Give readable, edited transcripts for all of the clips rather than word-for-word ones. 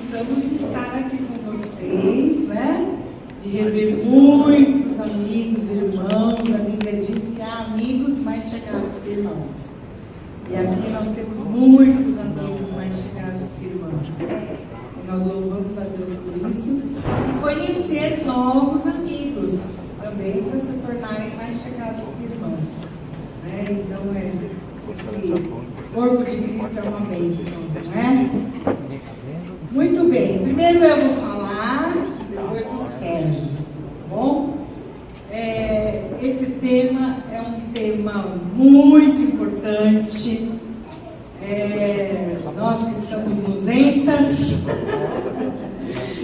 gostamos de estar aqui com vocês, né? De rever muitos amigos, irmãos. A Bíblia diz que há amigos mais chegados que irmãos. E aqui nós temos muitos amigos mais chegados que irmãos. E nós louvamos a Deus por isso. E conhecer novos amigos também para se tornarem mais chegados que irmãos. Né? Então, esse corpo de Cristo é uma bênção, não é? Muito bem. Primeiro eu vou falar, depois o Sérgio. Tá bom? Esse tema é um tema muito importante. Nós que estamos nozentas.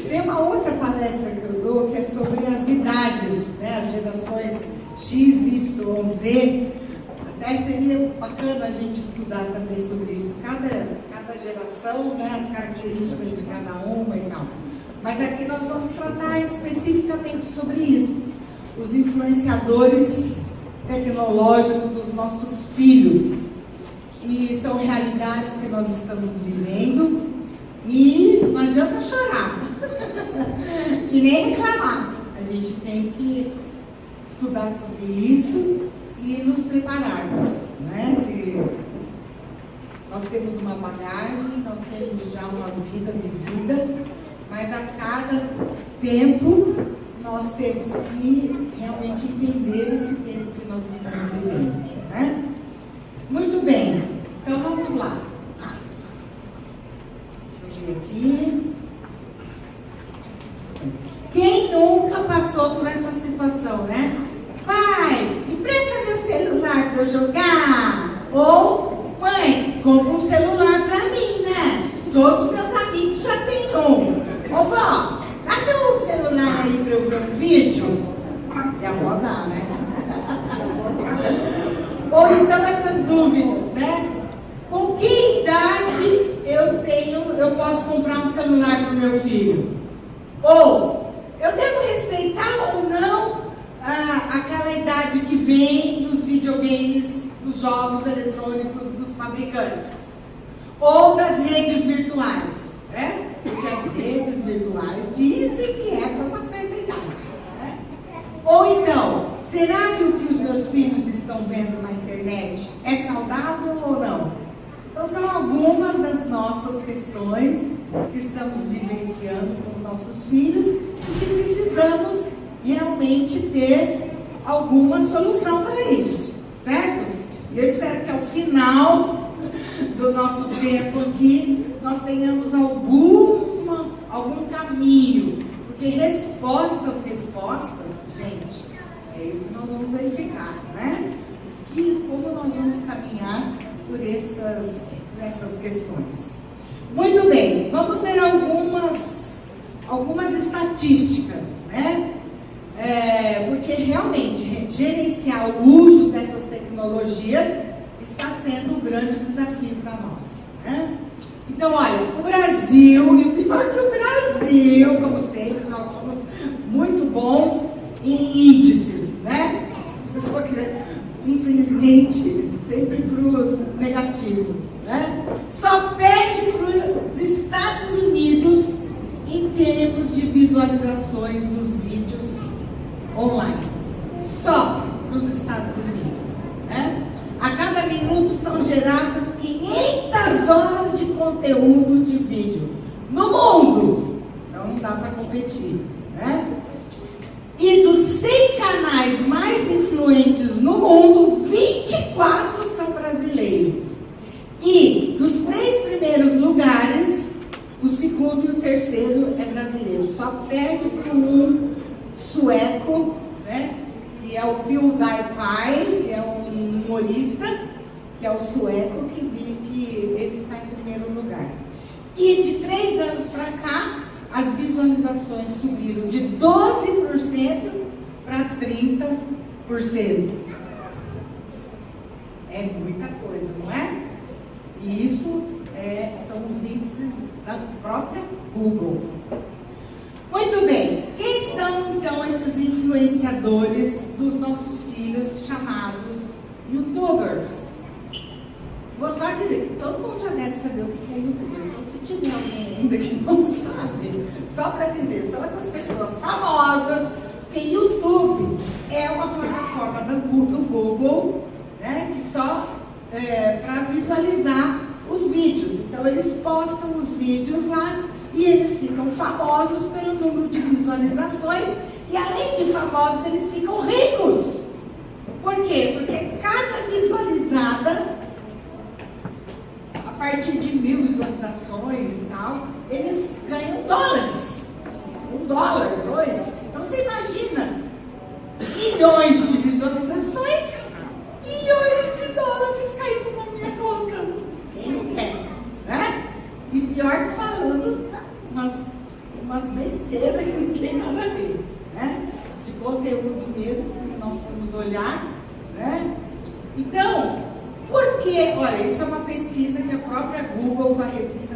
Tem uma outra palestra que eu dou que é sobre as idades, né? As gerações X, Y, Z. Até seria bacana a gente estudar também sobre isso. Cada geração, né? As características de cada uma e tal. Mas aqui nós vamos tratar especificamente sobre isso. Os influenciadores tecnológicos dos nossos filhos. E são realidades que nós estamos vivendo. E não adianta chorar. E nem reclamar. A gente tem que estudar sobre isso e nos prepararmos, né? Porque nós temos uma bagagem, nós temos já uma vida vivida, mas a cada tempo nós temos que realmente entender esse tempo que nós estamos vivendo, né? Muito bem, então vamos lá. Deixa eu ver aqui. Quem nunca passou por essa situação, né? Pai, empresta meu celular para eu jogar. Ou, mãe, compra um celular para mim, né? Todos os meus amigos já têm um. Ô vó, dá seu celular aí para eu ver um vídeo. E a vó dá, né? Ou então essas dúvidas, né? Com que idade eu posso comprar um celular para o meu filho? Ou, eu devo respeitar ou não aquela idade que vem nos videogames, nos jogos eletrônicos dos fabricantes, ou das redes virtuais, né? Porque as redes virtuais dizem que é para uma certa idade, né? Ou então, será que o que os meus filhos estão vendo na internet é saudável ou não? Então são algumas das nossas questões que estamos vivenciando com os nossos filhos e que precisamos realmente ter alguma solução para isso, certo? E eu espero que ao final do nosso tempo aqui nós tenhamos algum caminho, porque respostas, gente, é isso que nós vamos verificar, né? E como nós vamos caminhar por essas questões. Muito bem, vamos ver algumas estatísticas, né? Porque realmente gerenciar o uso dessas tecnologias está sendo um grande desafio para nós, né? Então, olha, o Brasil, e o pior que o Brasil, como sempre, nós somos muito bons em índices, né? Só que, infelizmente, sempre para os negativos, né? Só perde para os Estados Unidos em termos de visualizações nos vídeos online. Só nos Estados Unidos, né? A cada minuto são geradas 500 horas de conteúdo de vídeo no mundo. Então não dá para competir, né? E dos 100 canais mais influentes no mundo, 24 são brasileiros. E dos 3 primeiros lugares, o segundo e o terceiro é brasileiro. Só perde para um sueco, né? Que é o PewDiePie, que é um humorista, que é o sueco, que ele está em primeiro lugar. E de 3 anos para cá, as visualizações subiram de 12% para 30%. É muita coisa, não é? E isso são os índices da própria Google. Muito bem, quem são então esses influenciadores dos nossos filhos chamados YouTubers? vou só dizer que todo mundo já deve saber o que é youtuber. Então, se tiver alguém ainda que não sabe, só para dizer, são essas pessoas famosas, porque YouTube é uma plataforma do Google, né, que só para visualizar os vídeos. Então, eles postam os vídeos lá e eles ficam famosos pelo número de visualizações e, além de famosos, eles ficam ricos. Por quê? Porque cada visualizada, a partir de 1000 visualizações e tal, eles ganham dólares. $1, 2. Então, você imagina, milhões de visualizações, milhões de dólares caindo na minha conta. Quem não quer, né? E pior que falando umas besteiras que não tem nada a ver, né? De conteúdo mesmo, se nós formos olhar, né? Então, por quê? Olha, isso é uma pesquisa que a própria Google, com a revista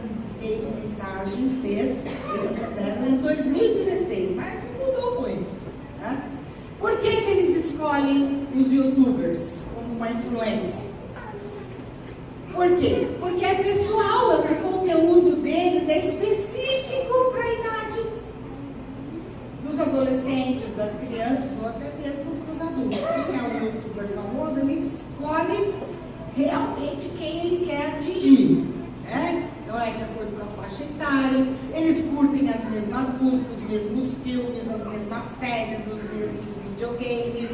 Mensagem, fez. Eles fizeram em 2016, mas não mudou muito, né? Por que eles escolhem os youtubers como uma influência? Por quê? Porque é pessoal, o conteúdo deles é específico para a idade dos adolescentes, das crianças ou até mesmo para os adultos. Quem é um youtuber famoso, ele escolhe realmente quem ele quer atingir, né? Então é de acordo com a faixa etária, eles curtem as mesmas músicas, os mesmos filmes, as mesmas séries, os mesmos videogames,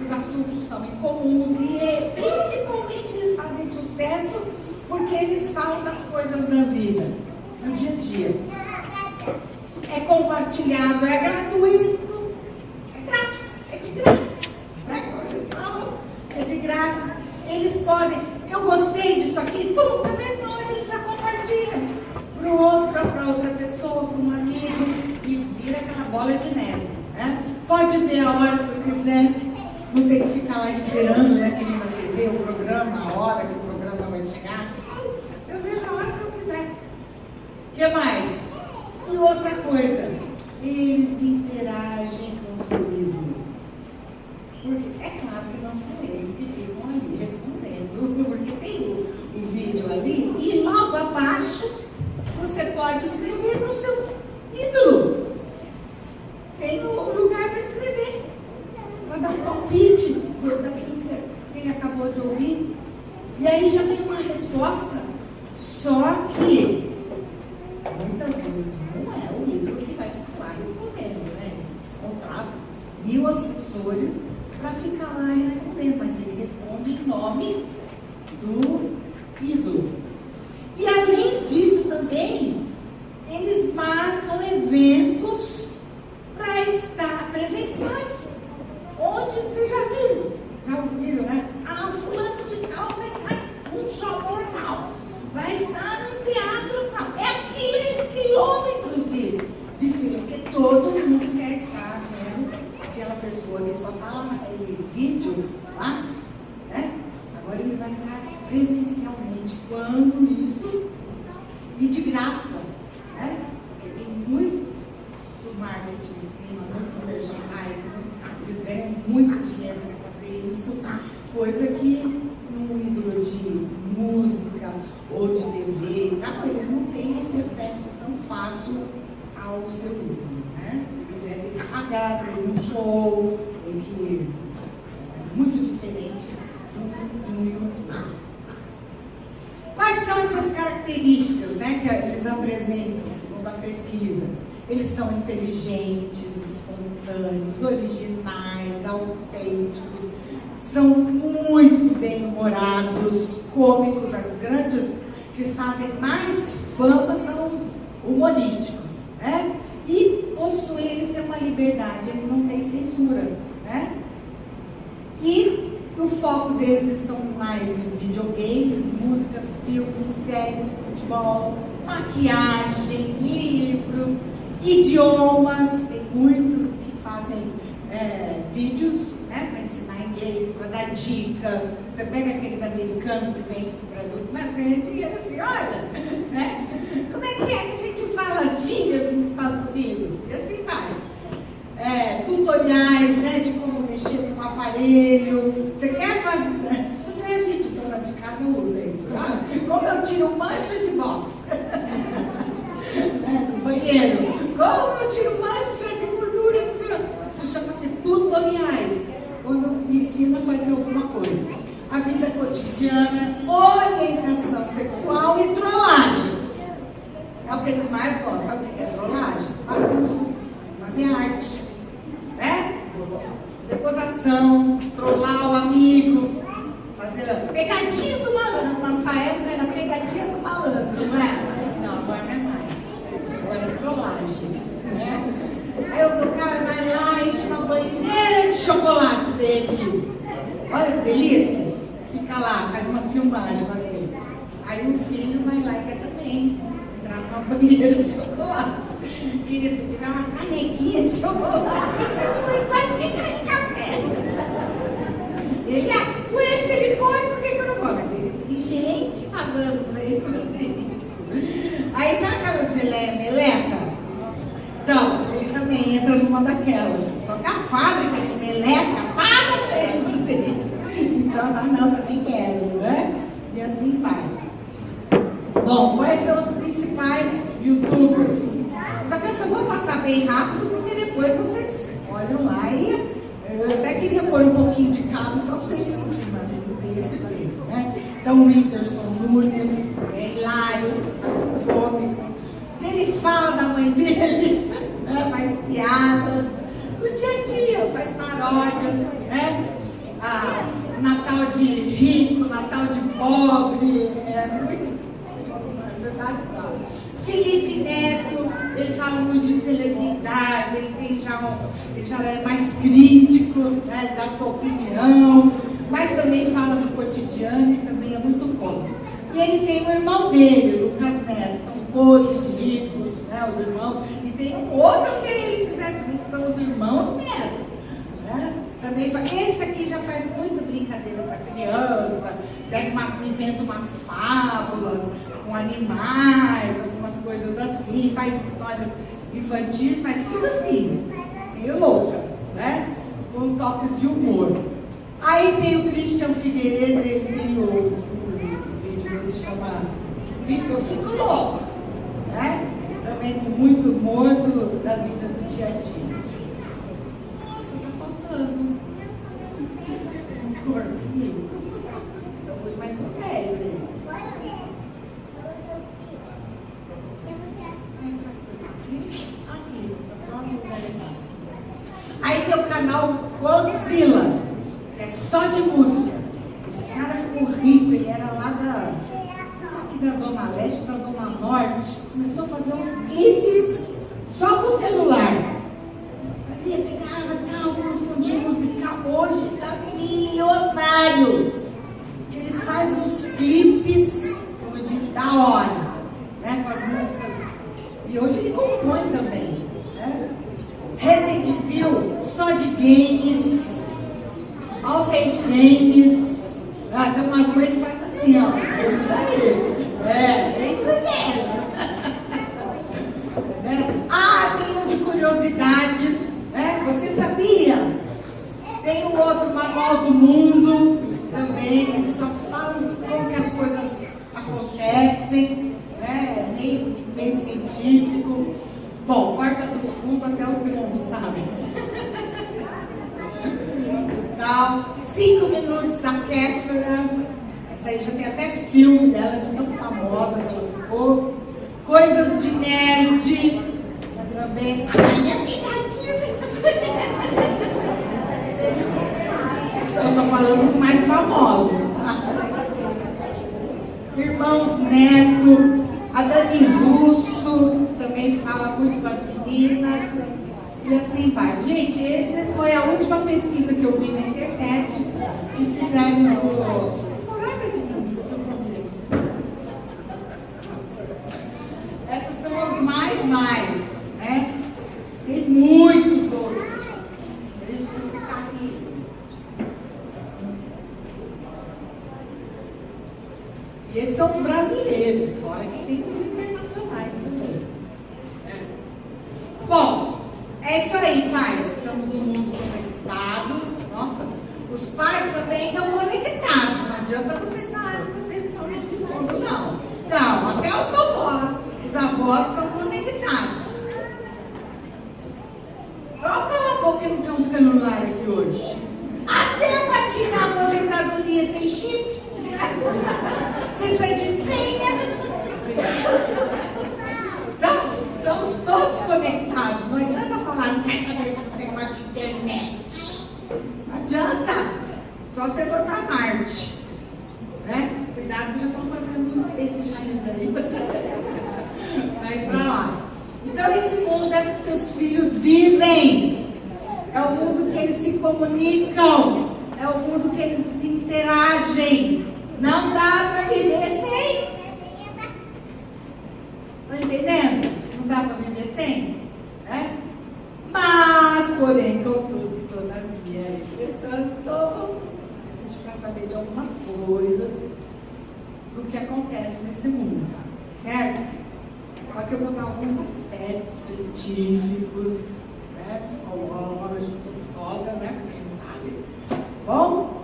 os assuntos são incomuns e principalmente eles fazem sucesso porque eles falam das coisas da vida, do dia a dia. É compartilhável, é gratuito, é grátis, é de grátis, né? Eles falam, é de grátis. Eles podem, eu gostei disso aqui, pum, na mesma hora eles já compartilham para o outro, para outra pessoa, para um amigo e vira aquela bola de neve, né? Pode ver a hora que eu quiser, não tem que ficar lá esperando, né, que nem na TV, o programa, a hora que o programa vai chegar. Eu vejo a hora que eu quiser. O que mais? E outra coisa, eles interagem com o seu ídolo. Porque é claro que não são eles que ficam ali respondendo, porque tem o vídeo ali e logo abaixo você pode escrever para o seu ídolo. Tem um lugar para escrever, para dar um palpite daquilo que ele acabou de ouvir. E aí já tem uma resposta, só que muitas vezes não é o ídolo que vai ficar lá respondendo, né? Eles contratam 1000 assessores para ficar lá respondendo, mas ele responde em nome do ídolo. E além disso também, eles marcam eventos para estar presenciais. Onde vocês já ouviram, né? Ah, fulano de tal vai estar num show tal, vai estar num teatro tal. É aquilo, quilômetros de filme, porque todo mundo quer estar vendo aquela pessoa que só está lá naquele vídeo lá, né? Agora ele vai estar presencialmente. Quando isso? E de graça, né? Porque tem muito do marketing em cima, muito merchandising, eles ganham muito dinheiro para fazer isso, coisa que num ídolo de música ou de TV, não, eles não têm esse acesso tão fácil ao seu ídolo, né? Se quiser tem que pagar para ir num show, tem que... é muito diferente de um YouTube. Quais são essas características, né, que eles apresentam, segundo a pesquisa? Eles são inteligentes, espontâneos, originais, autênticos, são muito bem-humorados, cômicos. As grandes que fazem mais fama são os humorísticos, né? E possuem, eles têm uma liberdade, eles não têm censura, né? E o foco deles estão mais em videogames, músicas, filmes, séries, futebol, maquiagem, livros, idiomas. Tem muitos que fazem vídeos, né, para ensinar inglês, para dar dica. Você pega aqueles americanos que vêm para o Brasil, mas ganha dinheiro assim, olha, né? Como é que a gente fala as gírias nos Estados Unidos? E assim vai. Tutoriais, né, de como mexer no aparelho. Você quer fazer? A gente, dona de casa, usa isso. tiro mancha de box? No banheiro. Como eu tiro mancha de gordura? Isso chama-se tutoriais. Quando ensina a fazer alguma coisa. A vida cotidiana, orientação sexual e trollagens. É o que eles mais gostam. Sabe o que é trollagem? Bagunça. Fazer arte. Né? Fazer gozação, trollar o amigo, fazer pegadinha do malandro. Na nossa época era pegadinha do malandro, não é? Não, agora não é mais. Agora é trollagem. Né? Aí o cara vai lá e enche uma banheira de chocolate dele. Olha que delícia. Fica lá, faz uma filmagem com ele. Aí o filho vai lá e quer também entrar numa banheira de chocolate. Querida, se tiver uma canequinha de chocolate, você não imagina de café. Ele, ué, se ele pode, por que eu não vou? Mas ele tem gente pagando pra ele fazer isso. Aí sabe aquelas geleia meleca? Então, ele também entra numa daquelas. Só que a fábrica de meleca paga pra ele fazer isso. Então, não, também quero, né? E assim vai. Bom, quais são os principais youtubers? Só que eu só vou passar bem rápido, porque depois vocês olham lá e eu até queria pôr um pouquinho de cada, só para vocês sentirem, mas não tem esse tempo, né? Então, o Whindersson Nunes, é hilário, faz um cômico. Ele fala da mãe dele, né? Faz piadas. No dia a dia, faz paródias, né? Natal de rico, Natal de pobre, é muito... Você tá ligado? Felipe Neto, ele fala muito de celebridade, ele já é mais crítico, né, da sua opinião, mas também fala do cotidiano e também é muito cômico. E ele tem o irmão dele, o Lucas Neto, tão podre de ricos, né, os irmãos, e tem um outro que eles fizeram também, que são os irmãos Neto. Né? Também esse aqui já faz muita brincadeira para criança, inventa umas fábulas com animais, algumas coisas assim, faz histórias infantis, mas tudo assim, meio louca, né? Com toques de humor. Aí tem o Christian Figueiredo, ele tem o vídeo que ele chama Eu Fico Louco, né? Também com muito humor da vida do dia a dia. Nossa, tá faltando um cursinho. Eu pus mais uns 10 aí. Aí tem o canal Godzilla, que é só de música. Esse cara ficou rico, ele era lá aqui da Zona Leste, da Zona Norte. Começou a fazer uns clipes só com o celular. Fazia, pegava tal, um fundinho musical. Hoje está milionário. Ele faz uns clipes, como eu disse, da hora, né, com as músicas. E hoje ele compõe também, né? Resident Evil, só de games, Arcade Games. Tem umas mães que fazem assim, ó. É isso aí. Bem entendendo. Tem um de curiosidades, né? Você sabia? Tem um outro Manual do Mundo também, eles só falam como que as coisas acontecem, né? Meio científico. Bom, Porta dos Fundos até os grandes, sabe? 5 minutos da Kéfera. Essa aí já tem até filme dela, de tão famosa que ela ficou. Coisas de nerd. Também. A minha pegadinha, você não conhece. Eu estou falando os mais famosos, tá? Irmãos Neto, a Dani Russo também fala muito com as meninas. E assim vai. Gente, essa foi a última pesquisa que eu vi na internet que fizeram no... Essas são as mais, né? Tem muitos outros. A gente vai ficar aqui. E esses são os brasileiros, fora que tem os internacionais também. Bom, é isso aí, pais. Estamos no mundo conectado. Nossa, os pais também estão conectados. Não adianta vocês falarem que vocês estão nesse mundo, não. Tá. só os vovós. Os avós estão conectados. Qual que é o avô que não tem um celular aqui hoje? Até para tirar a aposentadoria tem chip. Você precisa de senha. Então, estamos todos conectados. Não adianta falar, não quero saber desse negócio de internet. Não adianta. Só se for para Marte. Né? Cuidado que já estão fazendo um Space X aí. Vai para lá. Então, esse mundo é que seus filhos vivem. É o mundo que eles se comunicam. É o mundo que eles se interagem. Não dá para viver sem. Está entendendo? Não dá para viver sem? Né? Mas, porém, contudo e todavia, entretanto, a gente precisa saber de algumas coisas do que acontece nesse mundo. Certo? Só que eu vou dar alguns aspectos científicos, né? Psicólogos, eu sou psicóloga, né? Para quem não sabe. Bom,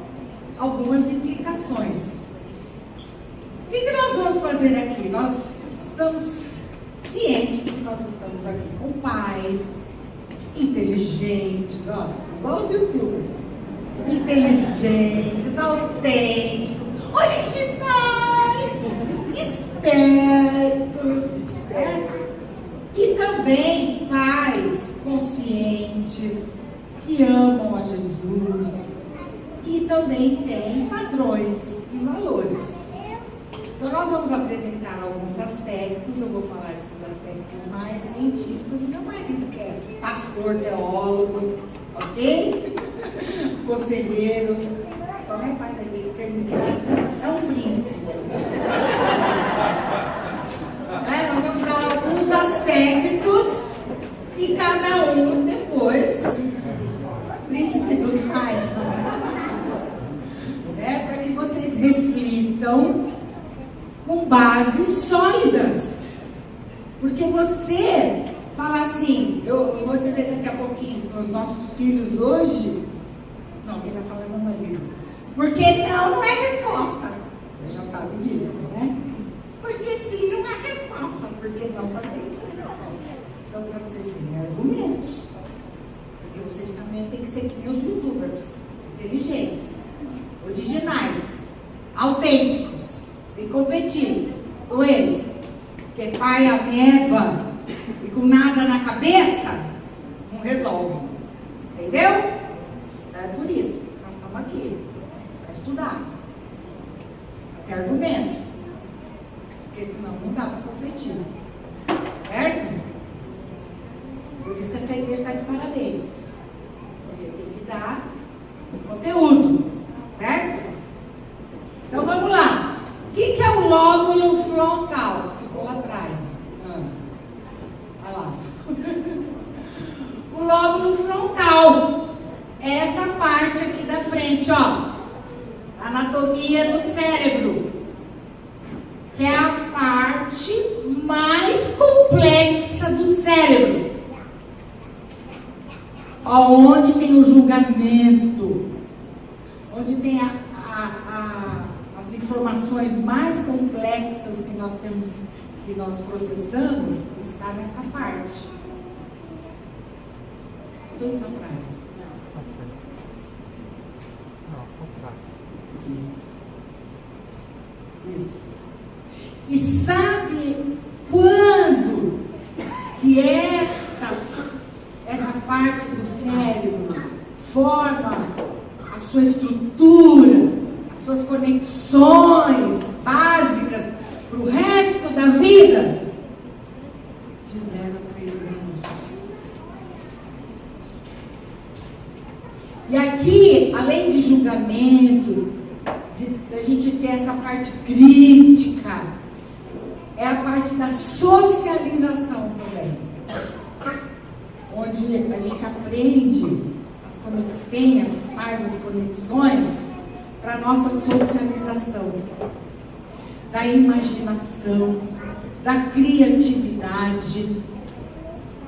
algumas implicações. O que nós vamos fazer aqui? Nós estamos cientes que nós estamos aqui com pais inteligentes, ó, igual os youtubers, inteligentes, autênticos, originais, espertos, né? E também pais conscientes, que amam a Jesus e também têm padrões e valores. Então, nós vamos apresentar alguns aspectos, eu vou falar esses aspectos mais científicos, e meu marido, que é pastor, teólogo, ok? Conselheiro, só não é pai da eternidade, é um príncipe. Nós vamos dar alguns aspectos e cada um depois, príncipe dos pais, para que vocês reflitam com bases sólidas. Porque você fala assim, eu vou dizer daqui a pouquinho para os nossos filhos hoje, não, quem vai falar é meu marido. Porque não é resposta. Você já sabe disso, né? Porque sim não é resposta, porque não também não é resposta. Então, para vocês terem argumentos, porque vocês também têm que ser que nem os youtubers, inteligentes, originais, autênticos. E competir com eles, porque pai ameba e com nada na cabeça não resolve, entendeu? É por isso que nós estamos aqui para estudar, para ter argumento, porque senão não dá para competir, certo? Por isso que essa igreja está de parabéns, porque tem que dar conteúdo, certo? Então vamos lá. O que é o lóbulo frontal? Ficou lá atrás. Olha lá. O lóbulo frontal é essa parte aqui da frente, ó. Anatomia do cérebro. Que é a parte mais complexa do cérebro. Onde tem o julgamento. Onde tem as informações mais complexas que nós temos, que nós processamos, está nessa parte. Estou indo para trás. Não. Isso. E sabe quando que essa parte do cérebro forma a sua estrutura, suas conexões básicas para o resto da vida? De 0 a 3 anos. E aqui, além de julgamento, da gente ter essa parte crítica, é a parte da socialização também. Onde a gente aprende, faz as conexões para a nossa socialização, da imaginação, da criatividade.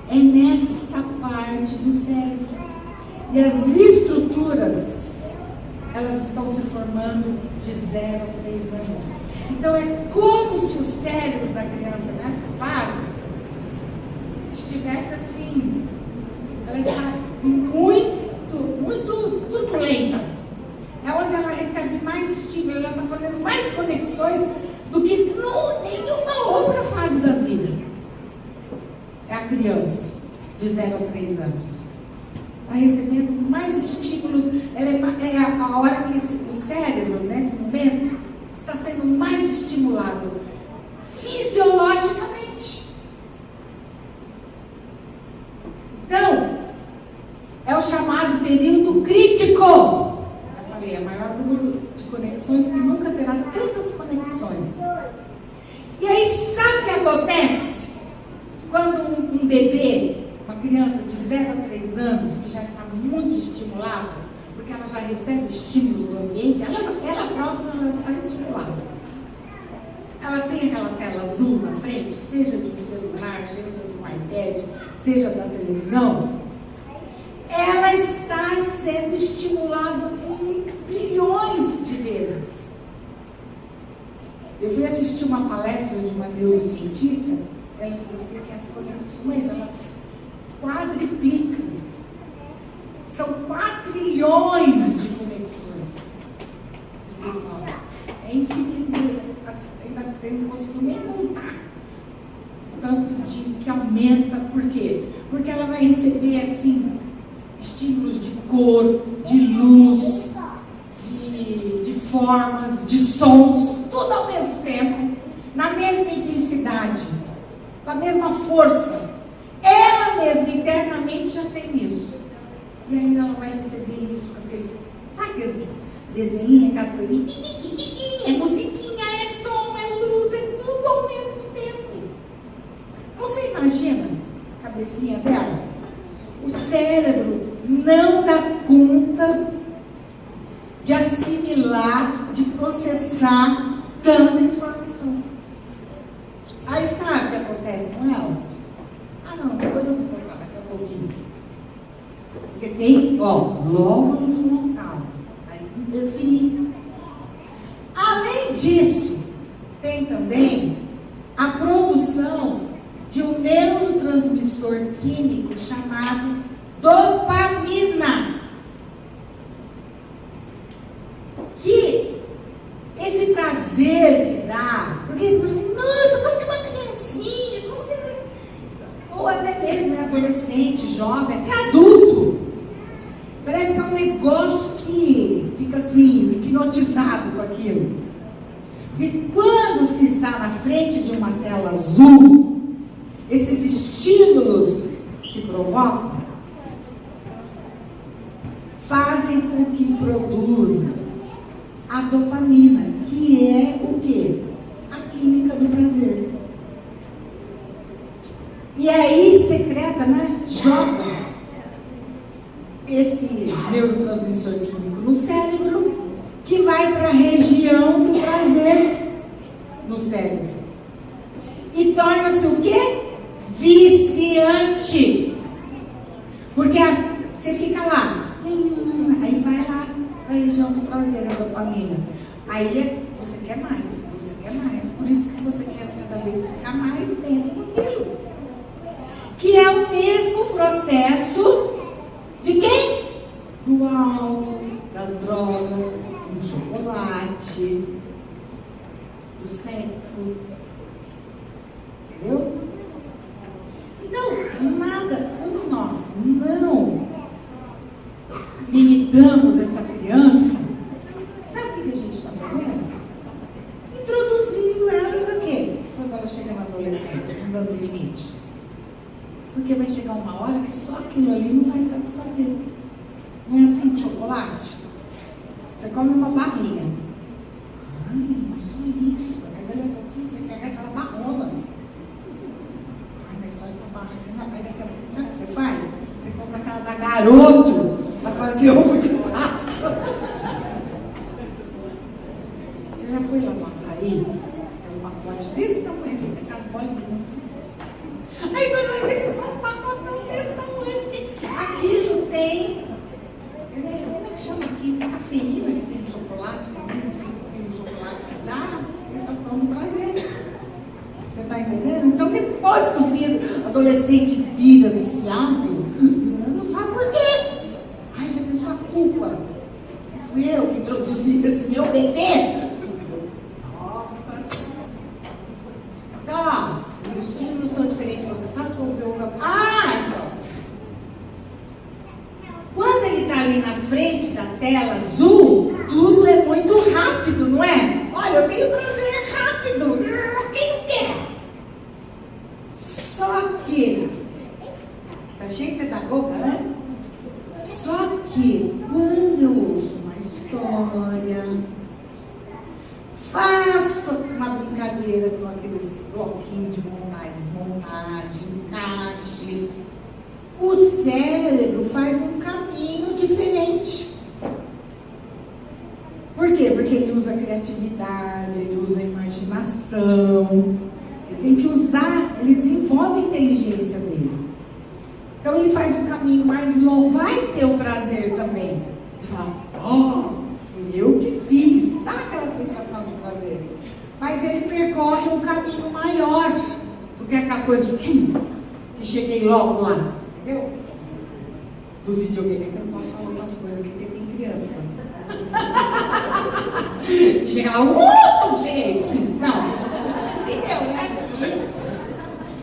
É nessa parte do cérebro. E as estruturas, elas estão se formando de 0 a 3 anos. Então é como se o cérebro da criança nessa fase estivesse assim, ela está muito turbulenta. É onde ela recebe mais estímulo, ela está fazendo mais conexões do que nenhuma outra fase da vida. É a criança de 0 a 3 anos. Está recebendo mais estímulos, é a hora que o cérebro, nesse momento, está sendo mais estimulado fisiologicamente. Então, é o chamado período crítico. Eu falei, é o maior número de conexões que nunca terá tantas conexões. E aí, sabe o que acontece? Quando um bebê, uma criança de 0 a 3 anos, que já está muito estimulada, porque ela já recebe estímulo do ambiente, ela própria já está estimulada. Ela tem aquela tela azul na frente, seja de um celular, seja de um iPad, seja da televisão, ela está sendo estimulada bilhões de vezes. Eu fui assistir uma palestra de uma neurocientista, ela falou assim que as conexões, elas quadriplicam. São 4 trilhões de conexões. É infinito. Ainda você não conseguiu nem contar. Tanto de que aumenta. Por quê? Porque ela vai receber, assim, estímulos de cor, de luz, de formas, de sons, tudo ao mesmo tempo, na mesma intensidade, com a mesma força. Ela mesma internamente já tem isso. E ainda ela vai receber isso com aqueles, sabe aqueles desenhinhos, aquelas coisinhas, é musiquinha, é som, é luz, é tudo ao mesmo tempo. Você imagina a cabecinha dela? O cérebro não dá conta de assimilar, de processar tanta informação. Aí sabe o que acontece com elas? Ah não, depois eu vou contar daqui a pouquinho. Porque tem, logo no frontal, vai interferir. Além disso, tem também a produção de um neurotransmissor químico chamado dopamina. Que esse prazer que dá, porque você fala assim, nossa, como que uma criancinha, como que... ou até mesmo adolescente, jovem, até adulto, parece que é um negócio que fica assim, hipnotizado com aquilo. Porque quando se está na frente de uma tela azul, esses estímulos que provocam fazem com que produza a dopamina, que é o quê? A química do prazer. E aí secreta, né? Joga esse neurotransmissor químico no cérebro, que vai para a região do prazer no cérebro. E torna-se o quê? Viciante. Porque você fica lá, aí vai lá para a região do prazer, a dopamina. Aí você quer mais, você quer mais. Por isso que você quer cada vez ficar mais tempo com aquilo. Que é o mesmo processo de quem? Do álcool, das drogas, do chocolate, do sexo. Entendeu? Então, nada, quando nós não limitamos essa criança, sabe o que a gente está fazendo? Introduzindo ela para quê? Quando ela chega na adolescência, não dando limite. Porque vai chegar uma hora que só aquilo ali não vai satisfazer. Não é assim com chocolate? Você come uma barrinha. Ai, só isso. Aí daqui a pouquinho você pega aquela barrona. Ai, mas só essa barrinha. Aí daqui a pouquinho, sabe o que você faz? Você compra aquela da Garoto para fazer ovo de Páscoa. Você já foi lá no açaí? É um pacote desse tamanho, assim, com as bolinhas. Aí quando vai ver, um pacotão desse tamanho, que aquilo tem, como é que chama aqui? Cafeína que tem no chocolate também, não sei o que tem no chocolate que dá sensação depois que o filho adolescente vira viciado, não sabe por quê. Ai, já pensou a culpa? Fui eu que introduzi esse meu bebê. Nossa. Então, ó, os estímulos são diferentes. Você sabe como ouve. Então. Quando ele está ali na frente da tela azul, tudo é muito rápido, não é? Olha, eu tenho prazer rápido. Quem não quer? Só que, tá cheio de pedagoga, né? Só que, quando eu ouço uma história, faço uma brincadeira com aqueles bloquinhos de montar e desmontar, de encaixe, o cérebro faz um caminho diferente. Por quê? Porque ele usa a criatividade, ele usa a imaginação, ele tem que usar, ele desenvolve a inteligência dele. Então ele faz um caminho mais longo, vai ter o prazer também. Ele fala, fui eu que fiz, dá aquela sensação de prazer. Mas ele percorre um caminho maior do que aquela coisa que cheguei logo lá, entendeu? Do videogame, que eu não posso falar outras coisas, porque tem criança. Chegar cheguei. Não, entendeu, né?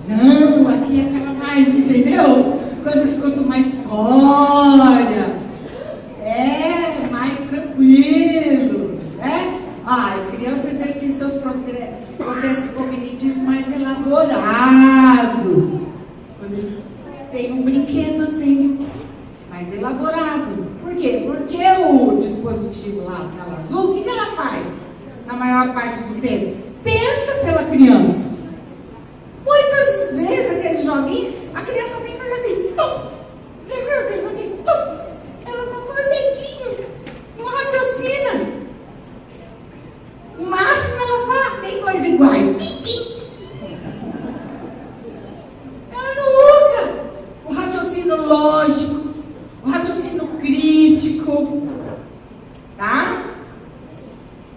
Não, aqui é aquela mais, entendeu? Quando eu escuto uma história, é mais tranquilo, né? Eu queria exercer seus processos cognitivos mais elaborados. Quando ele tem um brinquedo assim, mais elaborado. Por quê? Porque o dispositivo lá, a tela azul, o que ela faz na maior parte do tempo? Pensa pela criança. Muitas vezes aqueles joguinhos, a criança tem que fazer assim, puf! Você viu aquele joguinho? Puf! Ela só põe o dedinho, não raciocina. O máximo ela tem dois iguais, pim, pim. Ela não usa o raciocínio lógico, o raciocínio crítico, tá?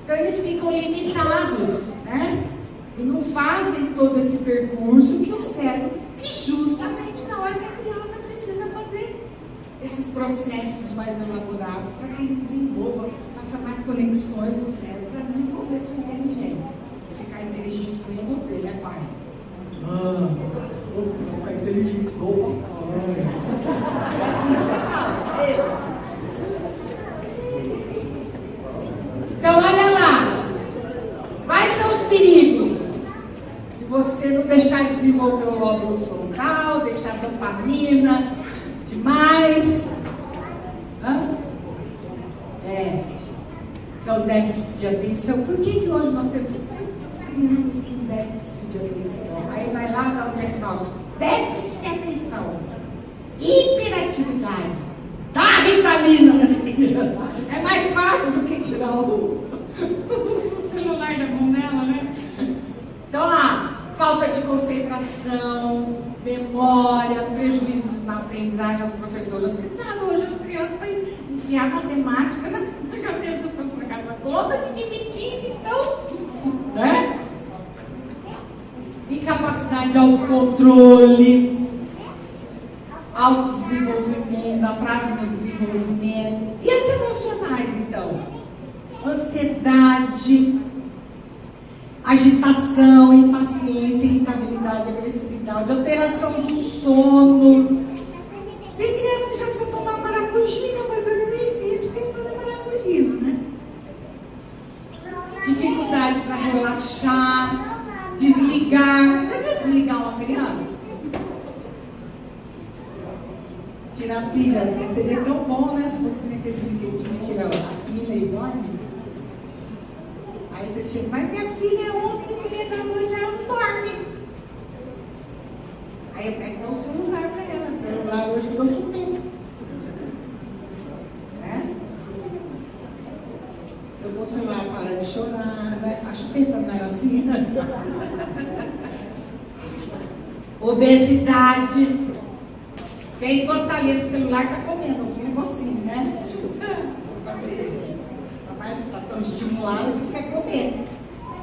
Então eles ficam limitados, né? E não fazem todo esse percurso que o cérebro, e justamente na hora que a criança precisa fazer esses processos mais elaborados para que ele desenvolva, faça mais conexões no cérebro para desenvolver sua inteligência. E ficar inteligente que nem você, né, pai? Vou ficar inteligente igual papai. Então, olha lá. Quais são os perigos? De você não deixar ele desenvolver o lóbulo frontal, deixar a dopamina demais. Então, déficit de atenção. Por que hoje nós temos muitas crianças com déficit de atenção? Aí vai lá, dá um diagnóstico. Déficit de atenção. Hiperatividade. Dá Ritalina nessa criança. É mais fácil do que tirar o celular da mão dela, né? Então, falta de concentração, memória, prejuízos na aprendizagem. As professoras que sabem hoje a criança vai enfiar matemática na cabeça da casa toda de dividir, então, né? Incapacidade de autocontrole, autodesenvolvimento, atraso no desenvolvimento. E as emocionais, então? Ansiedade, agitação, impaciência, irritabilidade, agressividade, alteração do sono. Tem criança que já precisa tomar maracujina para dormir, isso mesmo é maracujina, né? Dificuldade para relaxar, desligar. Já viu desligar uma criança? Tirar a pilha, seria tão bom, né? Se fosse aqueles brinquedinhos, tirar a pilha e dorme. Aí você chega, mas minha filha é 11h30 da noite, ela não dorme. Aí eu pego o celular para ela. O celular hoje eu tô chupando. Né? Eu dou o celular para de chorar. Né? A chupeta não era assim antes. Obesidade. Quem enquanto tá ali no celular tá comendo um negocinho, né? Mas está tão estimulado que quer comer.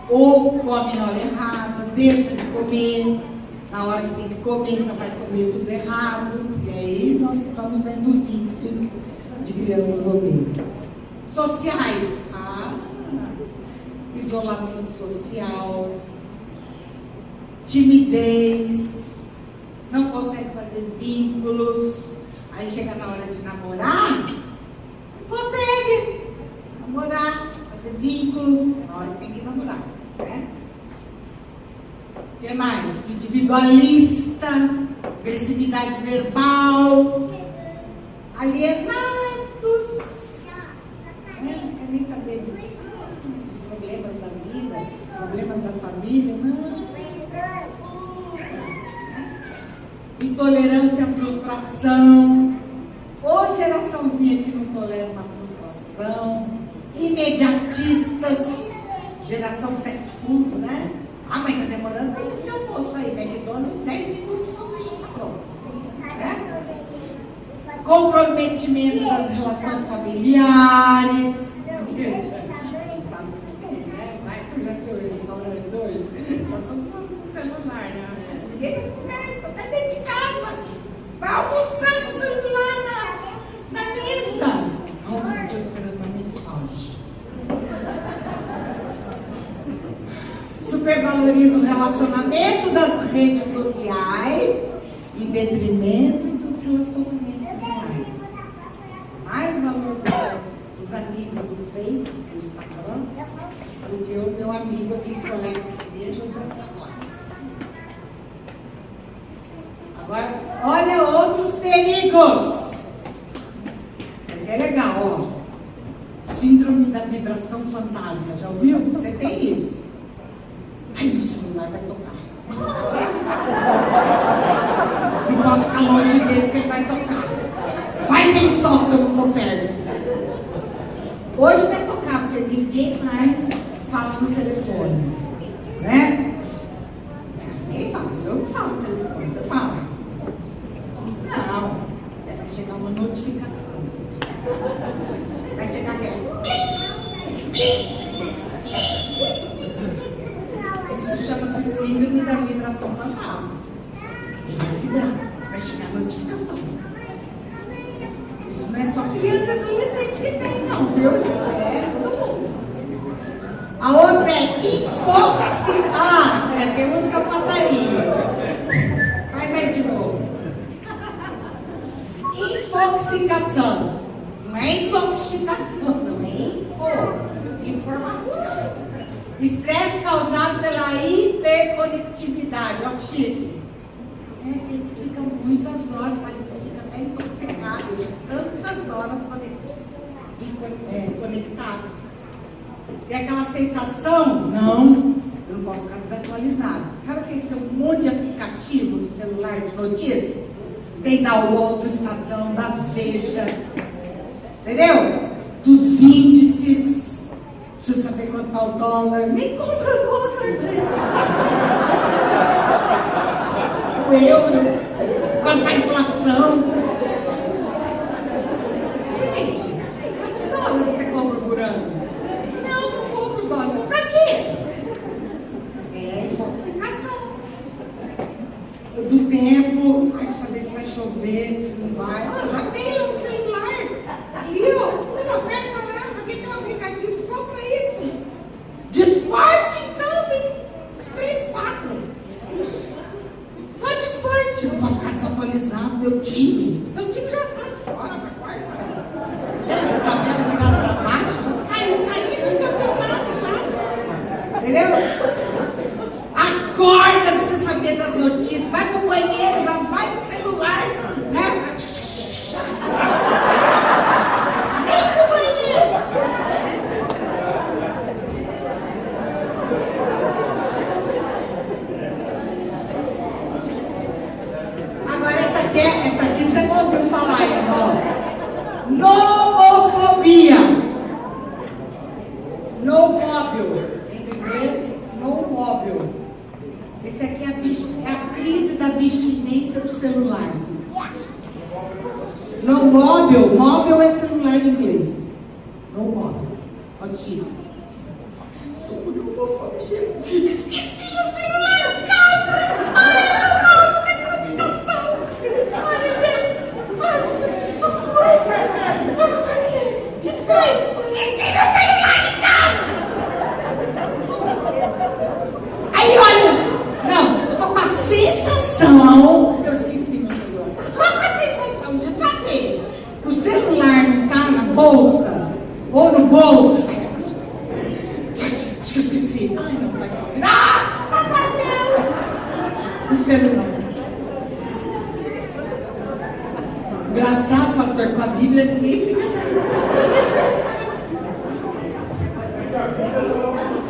Ou come na hora errada, deixa de comer. Na hora que tem que comer, então vai comer tudo errado. E aí nós estamos vendo os índices de crianças obesas. Sociais. Isolamento social, timidez, não consegue fazer vínculos. Aí chega na hora de namorar, não consegue namorar, fazer vínculos na hora que tem que namorar, né? O que mais? Individualista, agressividade verbal, alienados, né? Quer nem saber de problemas da vida, problemas da família, não. Intolerância à frustração. Ô geraçãozinha que não tolera uma frustração. Imediatistas. Geração fast food, né? Mas tá demorando, tem que ser almoço aí. McDonald's, 10 minutos, o sanduíche tá pronto. Né? Comprometimento das relações familiares. Sabe muito bem, né? Mas você já viu o restaurante hoje? Tá todo mundo com celular, né? Ninguém mais conversa, até dentro de casa. Vai almoçar com o celular na mesa. Não, estou esperando uma mensagem. Supervaloriza o relacionamento das redes sociais em detrimento dos relacionamentos reais. Mais valor dos amigos do Facebook, do Instagram, do que o meu amigo aqui, colega de igreja ou da classe. Agora, olha outros perigos. É legal, ó. Síndrome da vibração fantasma. Já ouviu? Você tem isso. Ai, meu celular vai tocar. Não posso ficar longe dele porque ele vai tocar. Vai que ele toca, eu não estou perto. Hoje vai tocar, porque ninguém mais fala no telefone. Né? Ninguém fala. Eu não falo no telefone. Você fala? Não. Você vai chegar uma notificação. Vai chegar aquela. Isso chama-se síndrome da vibração fantasma. Ele vai vibrar. Vai chegar a notificação. Isso não é só criança e adolescente que tem, não, viu? É todo mundo. A outra é infoxicação. Tem música passarinho. Faz aí de novo. Infoxicação. Não é intoxicação, não é informação. Estresse causado pela hiperconectividade. Olha que chique. É aquele que fica muitas horas, fica até intoxicado de tantas horas conectado. E aquela sensação, não, eu não posso ficar desatualizado. Sabe aquele que tem um monte de aplicativo no celular de notícia? Tem da UOL, do Estadão, da Veja, entendeu? Dos índices, precisa saber quanto está o dólar. Nem compra dólar, gente. O euro, quanto está a inflação. Gente, quantos dólares você compra por ano? Não compro dólar. Então pra quê? É intoxicação. Do tempo, saber se vai chover, se não vai. Já tenho no celular. Ali, não aperta lá, porque tem um aplicativo só pra isso. De esporte, então, tem uns 3, 4. Só de esporte. Não posso ficar desatualizado, meu time. Seu time já tá fora da quarta. Tá vendo virado pra baixo? Saiu do campeonato já. Entendeu? Acorda pra você saber das notícias. Vai pro banheiro, já vai no celular, né? Nem pro banheiro. Agora essa aqui você não ouviu falar, irmão. Nomofobia. Nomóvel. Em inglês, nomóvel. Esse aqui é a crise da abstinência do celular. No móvel, móvel é celular em inglês. No móvel. Pode tirar. Estou com homofobia. Esqueci meu celular em casa. Ai, esqueci meu celular em casa. Aí olha, não, eu tô com a sensação que eu esqueci meu celular. Só com a sensação de saber que o celular não tá na bolsa ou no bolso. Acho que eu esqueci. Ai, não vai. Graças a Deus! O celular. Engraçado, pastor, com a Bíblia ninguém fica assim.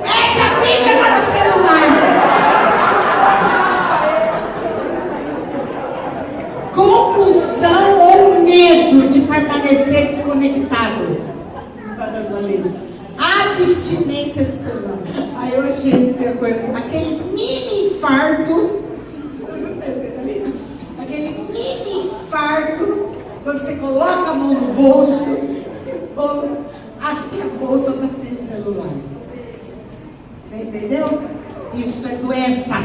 É que a Bíblia está no celular. Compulsão ou medo de permanecer desconectado. Abstinência do celular. Aí eu achei essa coisa, aquele mini infarto. Aquele mini infarto. Quando você coloca a mão no bolso, acha que a bolsa está sem o celular. Você entendeu? Isso é doença.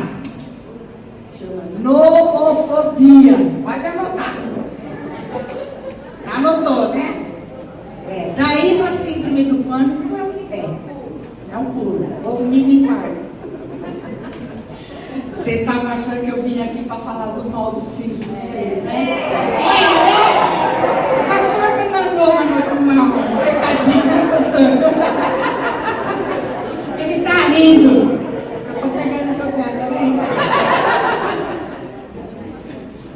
Chama nomofobia. Pode anotar. Anotou, né? Daí para síndrome do pânico é um pulo, ou um mini infarto. Vocês estavam achando que eu vim aqui para falar do mal dos filhos de vocês, né? O pastor me mandou uma coitadinha, né, pastor? Ele tá rindo. Eu estou pegando seu pé também.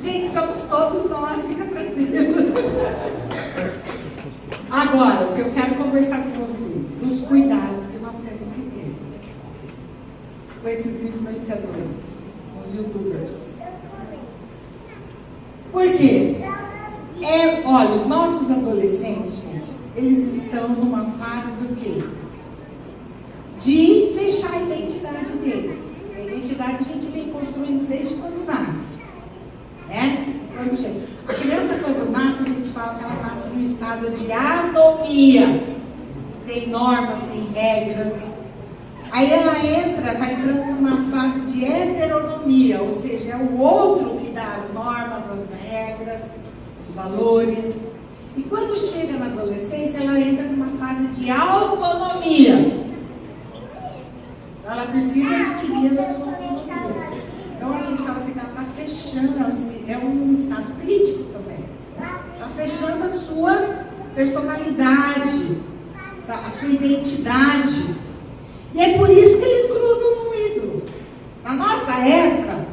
Gente, somos todos nós, fica tranquilo. Agora, o que eu quero conversar com vocês, dos cuidados que nós temos que ter com esses influenciadores, os youtubers. Por quê? Olha, os nossos adolescentes, gente, eles estão numa fase do quê? De fechar a identidade deles. A identidade a gente vem construindo desde quando nasce. Né? A criança, quando nasce, a gente fala que ela nasce num estado de anomia, sem normas, sem regras. Aí ela vai entrando numa fase de heteronomia, ou seja, é o outro que dá as normas, as regras, os valores. E quando chega na adolescência, ela entra numa fase de autonomia. Ela precisa adquirir a sua autonomia. Então a gente fala assim que ela está fechando, é um estado crítico também. Está fechando a sua personalidade, a sua identidade. E é por isso que eles grudam no ídolo. Na nossa época,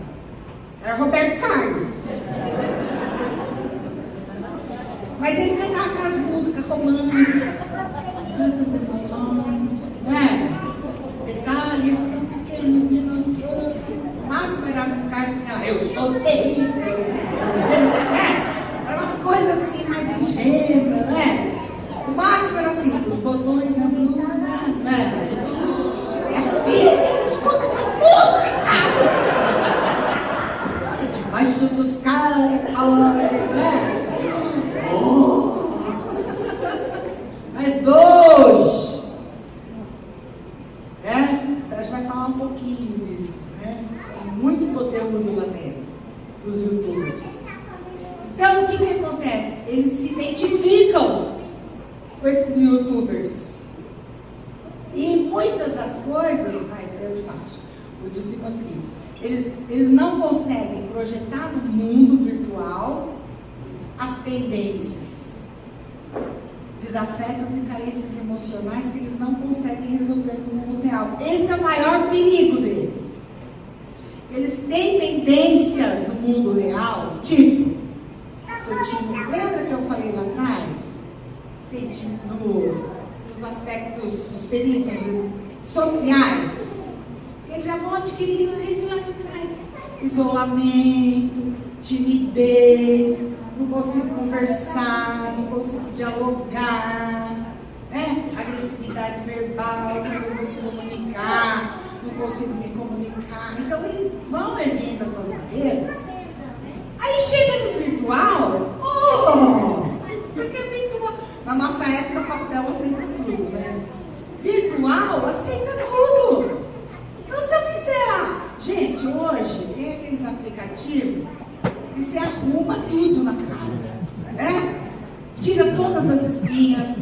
era Roberto Carlos. Mas ele cantava aquelas músicas românticas, tantas emoções, não é? Detalhes tão pequenos de nós outros. O máximo era o Carlos que ela, eu sou terrível. Eram umas coisas assim mais ingênuas, né? O máximo era assim, os botões da blusa, né? Filha, escuta essas músicas! Debaixo dos caras, né? Mas hoje, o Sérgio vai falar um pouquinho disso, né? Tem muito conteúdo lá dentro dos youtubers. Então, o que acontece? Eles se identificam com esses youtubers. E muitas das coisas, isso é de baixo, eu disse o seguinte, eles não conseguem projetar no mundo virtual as tendências, desafetos e carências emocionais que eles não conseguem resolver no mundo real. Esse é o maior perigo deles. Eles têm tendências no mundo real, tipo, lembra que eu falei lá atrás? Nos aspectos, os perigos sociais, eles já vão adquirindo desde lá de trás. Isolamento, timidez, não consigo conversar, não consigo dialogar, né? Agressividade verbal, não consigo comunicar, não consigo me comunicar. Então eles vão erguendo essas barreiras. Aí chega no virtual, porque virtual, na nossa época o papel aceita tudo, né? Virtual aceita tudo. Então se eu quiser lá, gente, hoje tem aqueles aplicativos que você arruma tudo na cara, né? Tira todas as espinhas,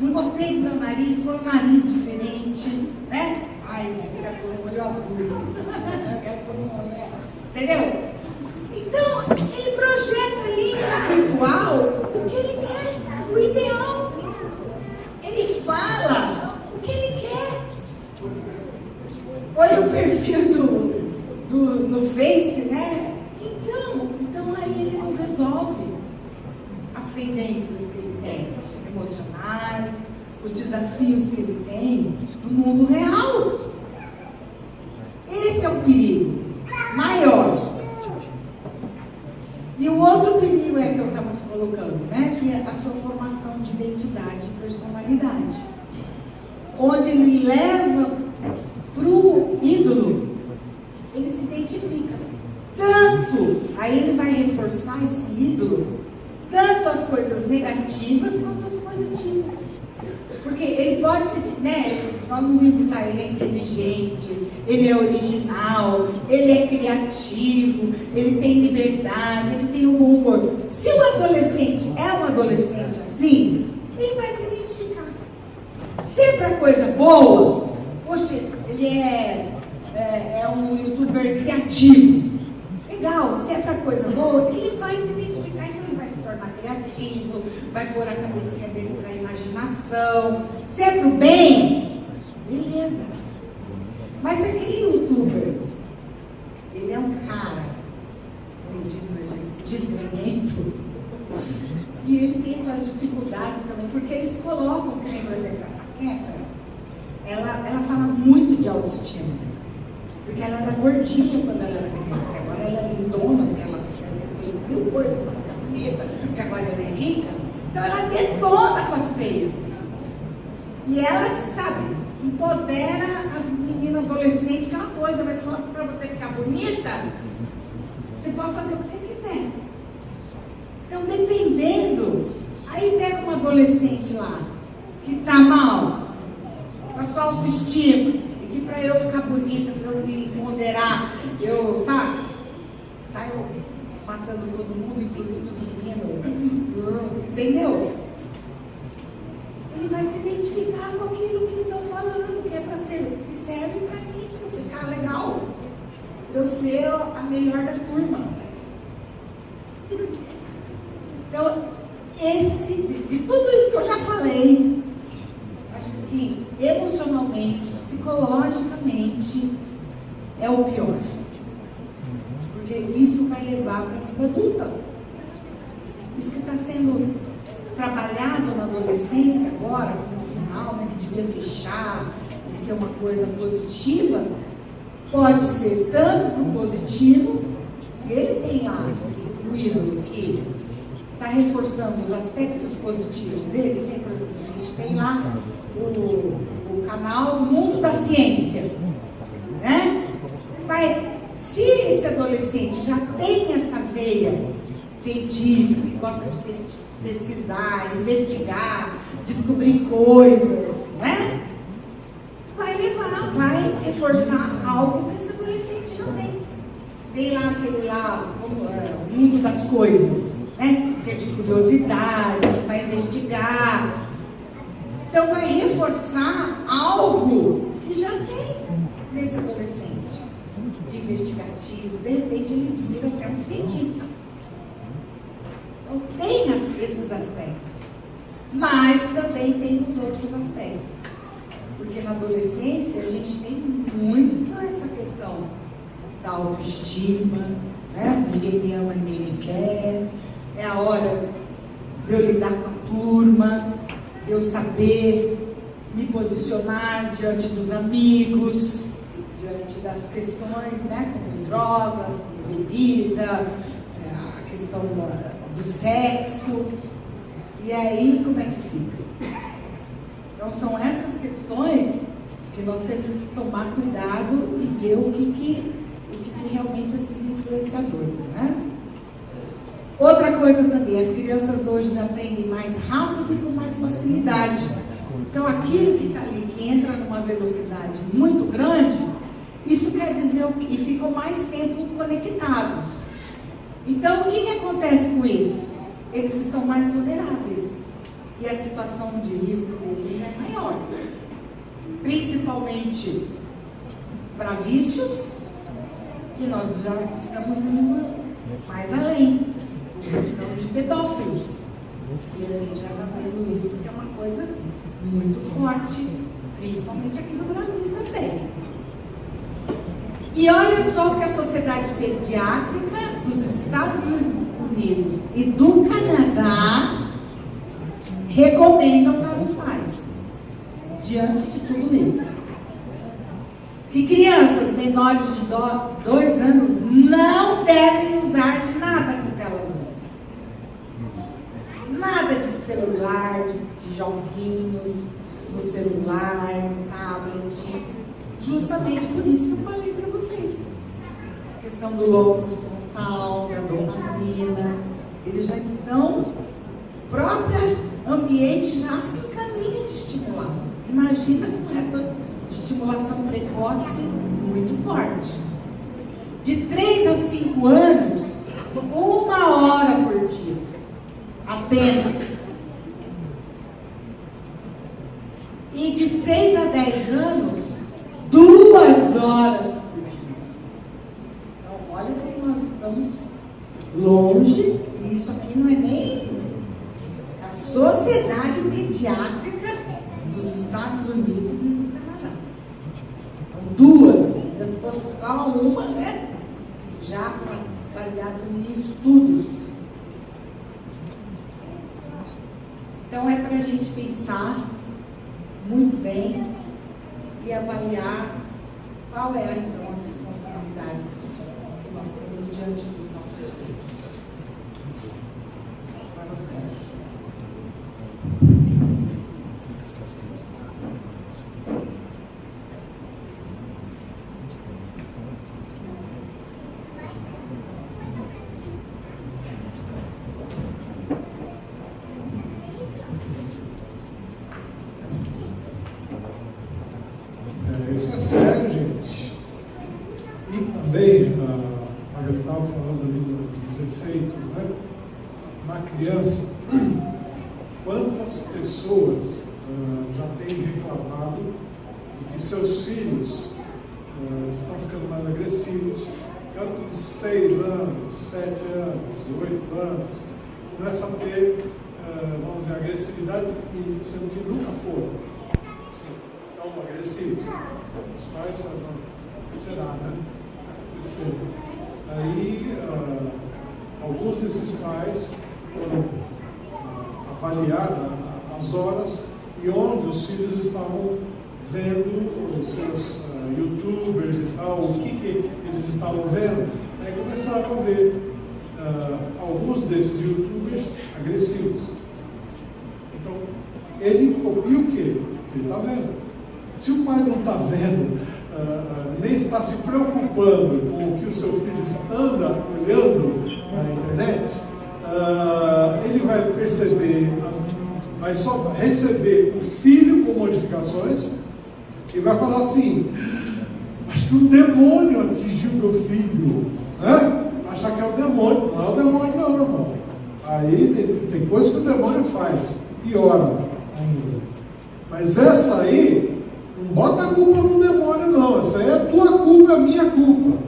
não gostei do meu nariz, põe um nariz diferente, né? Ai, esse quer pôr um olho azul. Quer pôr um olho, entendeu? Então, ele projeta ali no virtual o que ele quer, o ideal. Ele fala o que ele quer. Olha o perfil no Face, né? Então aí ele não resolve as pendências que ele tem, emocionais, os desafios que ele tem no mundo real. Esse é o perigo maior. E o outro perigo é que eu estava colocando, né? Que é a sua formação de identidade e personalidade. Onde ele leva para o ídolo, ele se identifica. Tanto, aí ele vai reforçar esse ídolo, tanto as coisas negativas quanto as positivas. Porque ele pode se, né? Nós não vimos lá, ele é inteligente, ele é original, ele é criativo, ele tem liberdade, ele tem um bom humor. Se o adolescente é um adolescente assim, ele vai se identificar. Se é para coisa boa, poxa, ele é um youtuber criativo. Legal, se é para coisa boa, ele vai se identificar, então ele vai se tornar criativo, vai pôr a cabecinha dele para a imaginação. Se é para o bem, beleza. Mas se aquele youtuber, ele é um cara, como diz meu jeito, desgramento, e ele tem suas dificuldades também, porque eles colocam, por exemplo, essa Kéfera, ela fala muito de autoestima. Porque ela era gordinha quando ela era criança, agora ela é lindona, porque ela fez mil coisas para ficar bonita, porque agora ela é rica. Então ela detona com as feias. E ela, sabe, empodera as meninas adolescentes, que é uma coisa, mas para você ficar bonita, você pode fazer o que você quiser. Então, dependendo, aí pega uma adolescente lá, que está mal, com a sua autoestima, e para eu ficar bonita, para eu me moderar, eu, sabe, saio matando todo mundo, inclusive os meninos, entendeu? Ele vai se identificar com aquilo que estão falando, que é para ser, que serve para mim, para ficar legal, eu ser a melhor da turma. Então, de tudo isso que eu já falei, acho que assim, emocionalmente, psicologicamente, é o pior. Porque isso vai levar para a vida adulta. Isso que está sendo trabalhado na adolescência agora, no final, né, que devia fechar e ser uma coisa positiva, pode ser tanto para o positivo, se ele tem lá esse ídolo que está reforçando os aspectos positivos dele, tem, por exemplo, a gente tem lá o canal Mundo da Ciência, né? Se esse adolescente já tem essa veia científica, que gosta de pesquisar, investigar, descobrir coisas, né? Vai reforçar algo que esse adolescente já tem. Tem lá aquele lá, o mundo das coisas, né? Que é de curiosidade, que vai investigar. Então vai reforçar algo que já tem nesse adolescente, de investigativo. De repente ele vira até um cientista. Então tem esses aspectos, mas também tem os outros aspectos. Porque na adolescência a gente tem muito essa questão da autoestima, né? Ninguém me ama, ninguém me quer. É a hora de eu lidar com a turma, de eu saber me posicionar diante dos amigos, diante das questões, né? Como drogas, como bebida, a questão do sexo. E aí, como é que fica? Então, são essas questões que nós temos que tomar cuidado e ver o que realmente esses influenciadores, né? Outra coisa também, as crianças hoje aprendem mais rápido e com mais facilidade. Então, aquilo que está ali, que entra numa velocidade muito grande, isso quer dizer que ficam mais tempo conectados. Então, o que acontece com isso? Eles estão mais vulneráveis. e a situação de risco deles é maior. Principalmente para vícios, e nós já estamos indo mais além, questão de pedófilos. E a gente já está vendo isso, que é uma coisa muito forte, principalmente aqui no Brasil também. E olha só o que a Sociedade Pediátrica dos Estados Unidos e do Canadá recomendam para os pais, diante de tudo isso. Que crianças menores de 2 anos não devem usar nada com tela azul. Nada de celular, de joguinhos no celular, no tablet. Justamente por isso que eu falei para vocês. A questão do lobo, da dopamina. Eles já estão, o próprio ambiente já se encaminha de estimular. Imagina com essa estimulação precoce muito forte. De 3 a 5 anos, 1 hora por dia. Apenas. E de 6 a 10 anos, 2 horas por dia. Então, olha como nós estamos longe, e isso aqui não é nem a Sociedade Pediátrica dos Estados Unidos e do Canadá. Então, 2, se fosse só uma, né? Já baseado em estudos. Então, é para a gente pensar muito bem e avaliar qual é, então, as responsabilidades que nós temos diante dos nossos filhos. Para o Sérgio. Isso é sério, gente. E também, a Gabi estava falando ali dos efeitos, né? Na criança, quantas pessoas já têm reclamado de que seus filhos estão ficando mais agressivos, garoto de 6 anos, 7 anos, 8 anos, começa a ter, vamos dizer, agressividade, sendo que nunca foram tão agressivos. Os pais falam, será, né? Aí, alguns desses pais foram avaliar as horas e onde os filhos estavam vendo os seus youtubers e tal, o que eles estavam vendo. Aí começaram a ver alguns desses youtubers agressivos. Então, ele copia o quê? O que ele está vendo. Se o pai não está vendo, nem está se preocupando com o que o seu filho anda olhando na internet, ele vai perceber, vai só receber o filho com modificações e vai falar assim: acho que um demônio atingiu meu filho. Achar que é o demônio. Não é o demônio, não, irmão. Aí tem coisa que o demônio faz, piora ainda. Mas essa aí, não bota a culpa no demônio, não. Essa aí é a tua culpa, é a minha culpa.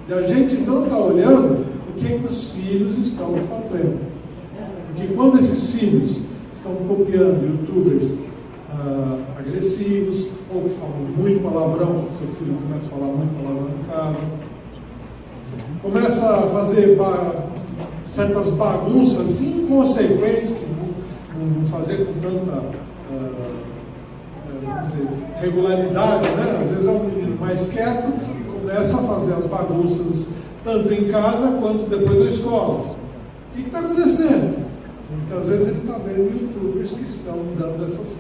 E a gente não está olhando o que os filhos estão fazendo. Porque quando esses filhos estão copiando youtubers agressivos, ou que falam muito palavrão, seu filho começa a falar muito palavrão em casa, começa a fazer certas bagunças inconsequentes, que não fazer com tanta regularidade, né? Às vezes é um menino mais quieto e começa a fazer as bagunças tanto em casa quanto depois da escola. O que está acontecendo? Muitas vezes ele está vendo youtubers que estão dando essas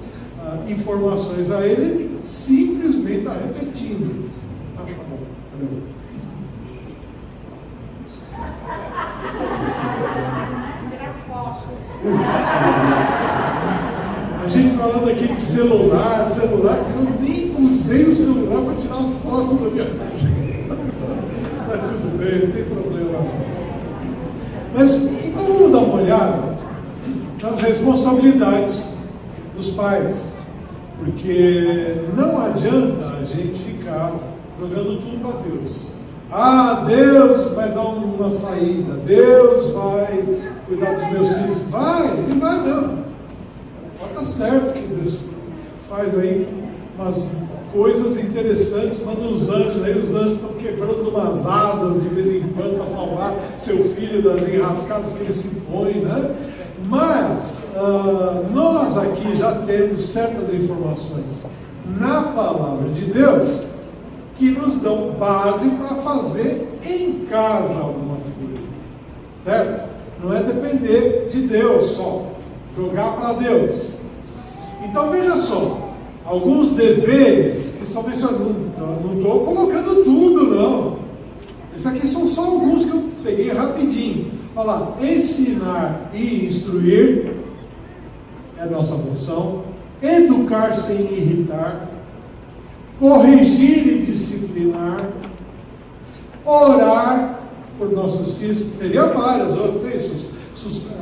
informações a ele, simplesmente está repetindo. Tá bom, valeu. A gente falando aqui de celular, eu nem usei o celular para tirar foto da minha casa. Mas tudo bem, não tem problema. Mas então vamos dar uma olhada nas responsabilidades dos pais, porque não adianta a gente ficar jogando tudo para Deus. Ah, Deus vai dar uma saída, Deus vai cuidar dos meus filhos. Ele vai não. Pode estar certo que Deus faz aí umas coisas interessantes, manda os anjos estão quebrando umas asas de vez em quando para salvar seu filho das enrascadas que ele se põe, né? Mas nós aqui já temos certas informações na palavra de Deus que nos dão base para fazer em casa algumas coisas, certo? Não é depender de Deus só, jogar para Deus. Então veja só, alguns deveres que são mencionados, não estou colocando tudo não, esses aqui são só alguns que eu peguei rapidinho. Olha lá, ensinar e instruir é a nossa função, educar sem irritar, corrigir e disciplinar, orar por nossos filhos, teria várias outras,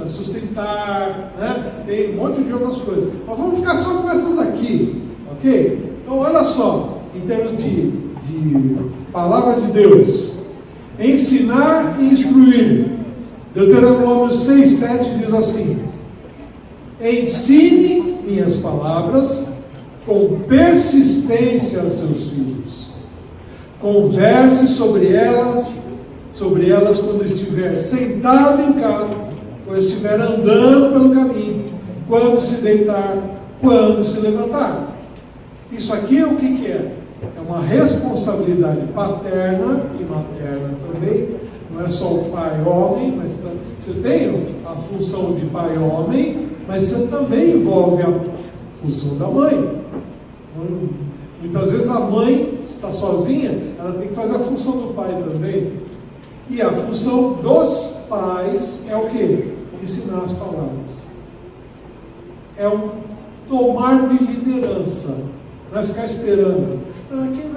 sustentar, né? Tem um monte de outras coisas, mas vamos ficar só com essas aqui, ok? Então olha só, em termos de palavra de Deus, ensinar e instruir, Deuteronômio 6,7 diz assim: ensine minhas palavras com persistência a seus filhos. Converse sobre elas quando estiver sentado em casa, quando estiver andando pelo caminho, quando se deitar, quando se levantar. Isso aqui é o que é? É uma responsabilidade paterna e materna também. Não é só o pai homem, mas você tem a função de pai homem, mas você também envolve a função da mãe. Muitas vezes a mãe, se está sozinha, ela tem que fazer a função do pai também. E a função dos pais é o quê? Ensinar as palavras. É um tomar de liderança. Não é ficar esperando. Quem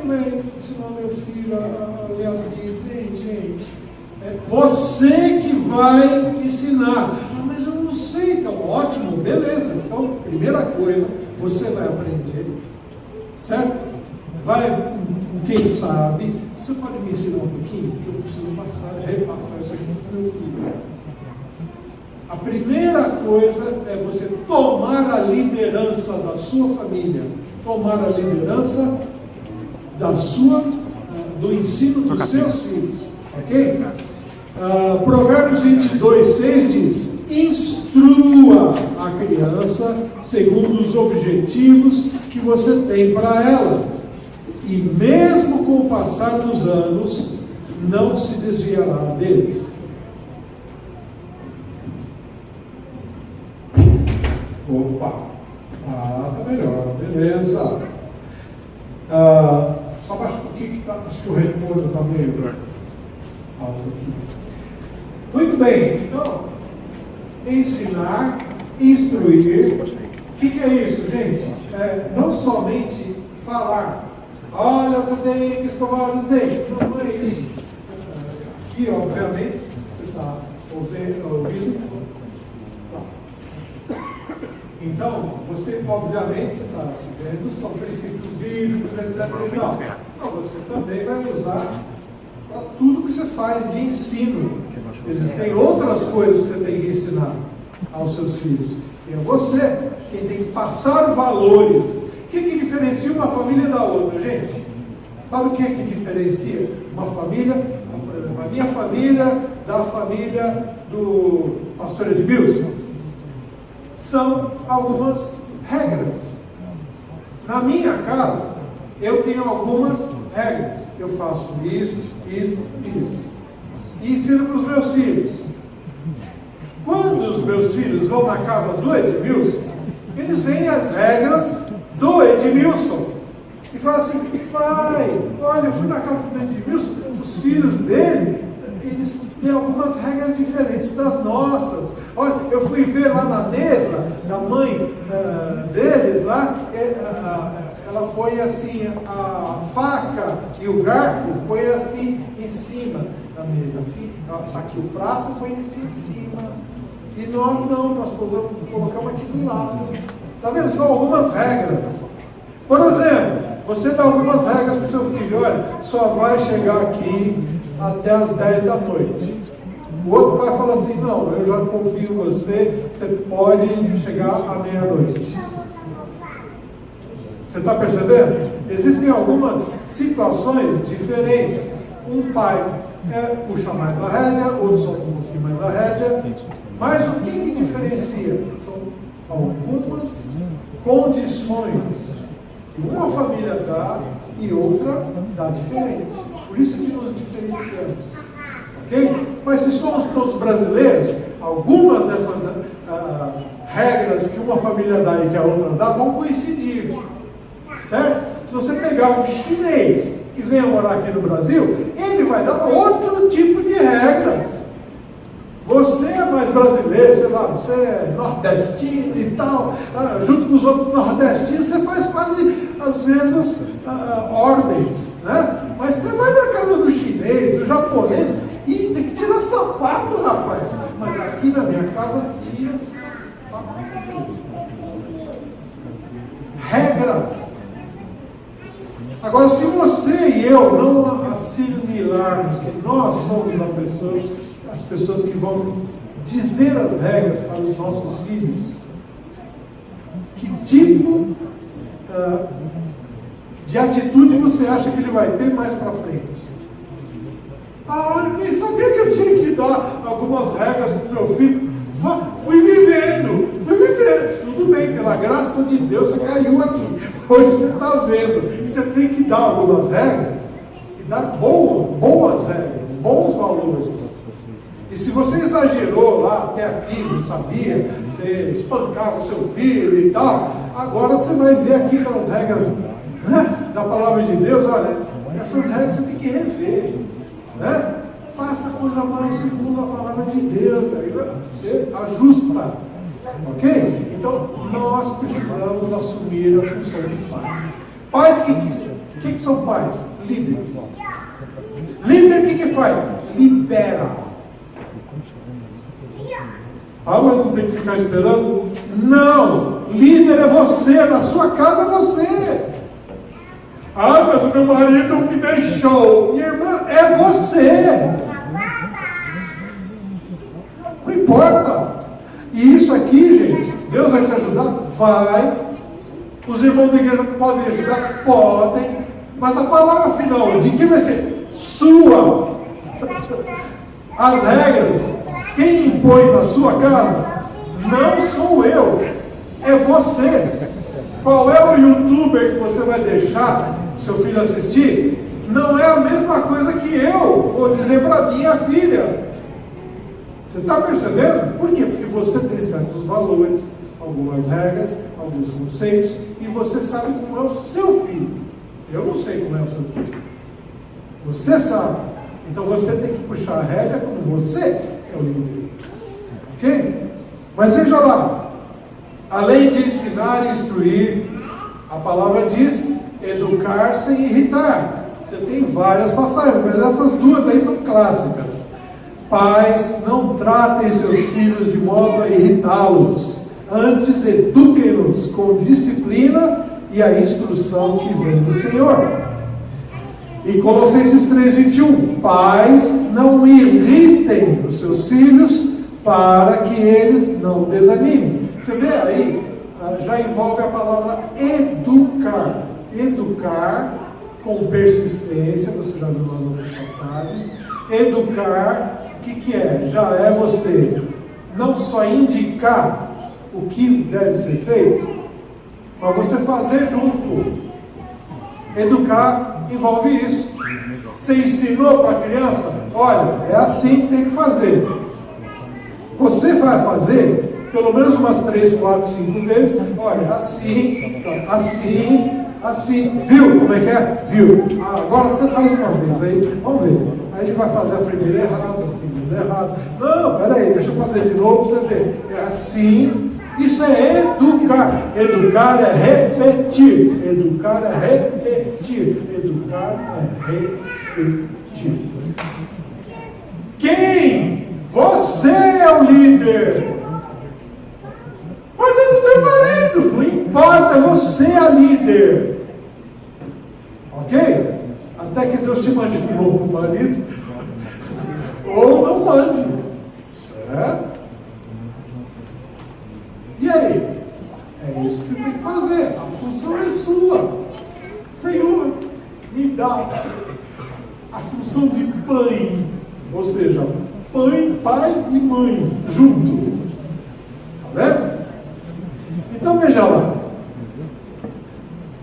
vai ensinar meu filho a ler a Bíblia? Gente, é você que vai ensinar. Mas eu não sei. Então, ótimo, beleza. Então, primeira coisa, você vai aprender, certo? Vai com quem sabe. Você pode me ensinar um pouquinho? Porque eu preciso repassar isso aqui para o meu filho. A primeira coisa é você tomar a liderança da sua família, tomar a liderança do ensino dos seus filhos, ok? Provérbios 22:6 diz: instrua a criança segundo os objetivos que você tem para ela, e mesmo com o passar dos anos, não se desviará deles. Opa! Tá melhor, beleza. Só baixa um pouquinho que acho que o retorno está meio alto aqui. Muito bem, então, ensinar, instruir. O que é isso, gente? Não somente falar. Olha, você tem que escovar os dentes. Não é isso. Aqui, obviamente, você está ouvindo. Então, você, obviamente, você está vendo, são princípios bíblicos, etc. Não, você também vai usar para tudo que você faz de ensino. Existem outras coisas que você tem que ensinar aos seus filhos. E é você quem tem que passar valores. O que diferencia uma família da outra, gente? Sabe o que é que diferencia uma família? Por exemplo, a minha família da família do pastor Edmilson. São algumas regras. Na minha casa, eu tenho algumas regras. Eu faço isso. E ensino para os meus filhos. Quando os meus filhos vão na casa do Edmilson, eles veem as regras do Edmilson. E falam assim: pai, olha, eu fui na casa do Edmilson, os filhos dele, eles têm algumas regras diferentes das nossas. Olha, eu fui ver lá na mesa da mãe deles lá, ela põe assim a faca e o garfo, põe assim em cima da mesa, assim, tá aqui o prato, põe assim em cima. E nós não, nós colocamos aqui do lado. Está vendo? São algumas regras. Por exemplo, você dá algumas regras para o seu filho. Olha, só vai chegar aqui até as 10 da noite. O outro pai fala assim, não, eu já confio em você, você pode chegar à meia-noite. Você está percebendo? Existem algumas situações diferentes. Um pai puxa mais a rédea, outro solta um pouquinho mais a rédea. Mas o que diferencia? São algumas condições que uma família dá e outra dá diferente. Por isso que nos diferenciamos. Ok? Mas se somos todos brasileiros, algumas dessas regras que uma família dá e que a outra dá vão coincidir. Certo? Se você pegar um chinês que venha morar aqui no Brasil, ele vai dar outro tipo de regras. Você é mais brasileiro, sei lá, você é nordestino e tal, junto com os outros nordestinos, você faz quase as mesmas ordens, né? Mas você vai na casa do chinês, do japonês, e tem que tirar sapato, rapaz. Mas aqui na minha casa tira sapato. Regras. Agora, se você e eu não assimilarmos que nós somos as pessoas que vão dizer as regras para os nossos filhos, que tipo de atitude você acha que ele vai ter mais para frente? Eu nem sabia que eu tinha que dar algumas regras para o meu filho. Fui vivendo. Tudo bem, pela graça de Deus você caiu aqui. Hoje você está vendo. Você tem que dar algumas regras e dar boas regras, bons valores. E se você exagerou lá até aqui, não sabia, você espancava o seu filho e tal, agora você vai ver aqui pelas regras, né, da palavra de Deus, olha, essas regras você tem que rever, né? Faça a coisa mais segundo a palavra de Deus, aí você ajusta, ok? Então, nós precisamos assumir a função de pais. Pais, o que são pais? Líderes. Líder, o que faz? Lidera. Mas não tem que ficar esperando? Não! Líder é você, na sua casa é você. Mas o meu marido me deixou. Minha irmã, é você. Não importa. E isso aqui, gente, Deus vai te ajudar? Vai. Os irmãos da igreja podem ajudar? Podem. Mas a palavra final de quem vai ser? Sua. As regras, quem impõe na sua casa, não sou eu, é você. Qual é o youtuber que você vai deixar seu filho assistir? Não é a mesma coisa que eu vou dizer para minha filha. Você está percebendo? Por quê? Porque você tem certos valores, algumas regras, alguns conceitos, e você sabe como é o seu filho. Eu não sei como é o seu filho. Você sabe. Então você tem que puxar a rédea como você é o líder. Ok? Mas veja lá. Além de ensinar e instruir, a palavra diz educar sem irritar. Você tem várias passagens, mas essas duas aí são clássicas. Pais, não tratem seus filhos de modo a irritá-los. Antes, eduquem-nos com disciplina e a instrução que vem do Senhor. E Colossenses 3:21. Pais, não irritem os seus filhos para que eles não desanimem. Você vê aí, já envolve a palavra educar. Educar com persistência, você já viu nas outras passagens. Educar, o que é? Já é você não só indicar o que deve ser feito, mas você fazer junto. Educar envolve isso. Você ensinou para a criança, olha, é assim que tem que fazer. Você vai fazer pelo menos umas 3, 4, 5 vezes, olha, assim, assim, viu como é que é? Viu? Agora você faz uma vez, aí, vamos ver. Aí ele vai fazer a primeira errada, a segunda errada. Não, peraí, deixa eu fazer de novo para você ver. É assim, isso é educar. Educar é repetir. Educar é repetir. Educar é repetir. Quem? Você é o líder. Mas eu não tenho marido. Não importa, você é a líder. Ok? Até que Deus te mande um novo marido. Ou não mande. Certo? E aí? É isso que você tem que fazer. A função é sua. Senhor, me dá a função de pai. Ou seja, pai e mãe junto. Tá vendo? Então veja lá.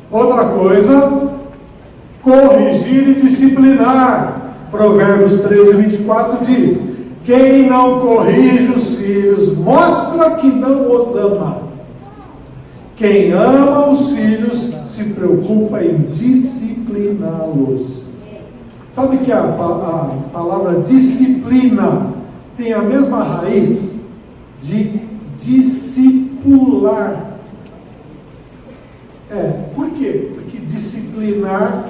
Outra coisa, corrigir e disciplinar. Provérbios 13:24 diz: quem não corrige os filhos mostra que não os ama. Quem ama os filhos se preocupa em discipliná-los. Sabe que a palavra disciplina tem a mesma raiz de discipular. Por quê? Porque disciplinar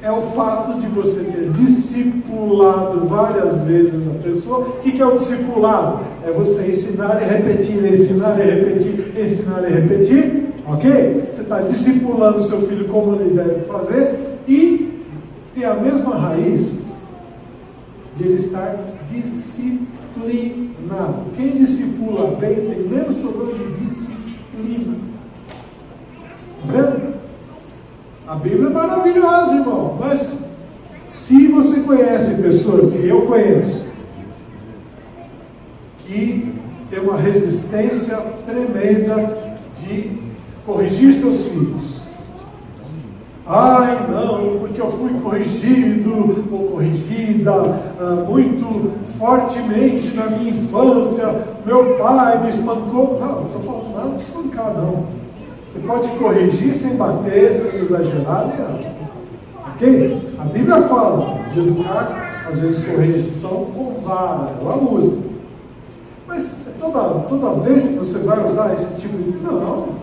é o fato de você ter discipulado várias vezes a pessoa. O que é o discipulado? É você ensinar e repetir, ensinar e repetir, ensinar e repetir, ok? Você está discipulando o seu filho como ele deve fazer e tem a mesma raiz de ele estar disciplinado. Quem discipula bem tem menos problema de disciplina. Tá vendo? A Bíblia é maravilhosa, irmão, mas se você conhece pessoas, e eu conheço, que tem uma resistência tremenda de corrigir seus filhos. Ai, não, porque eu fui corrigido ou corrigida muito fortemente na minha infância, meu pai me espancou. Não estou falando nada de espancar, não. Você pode corrigir sem bater, sem exagerar, né? Ok? A Bíblia fala de educar, às vezes correção com vara, ela usa. Mas toda vez que você vai usar esse tipo de... Não.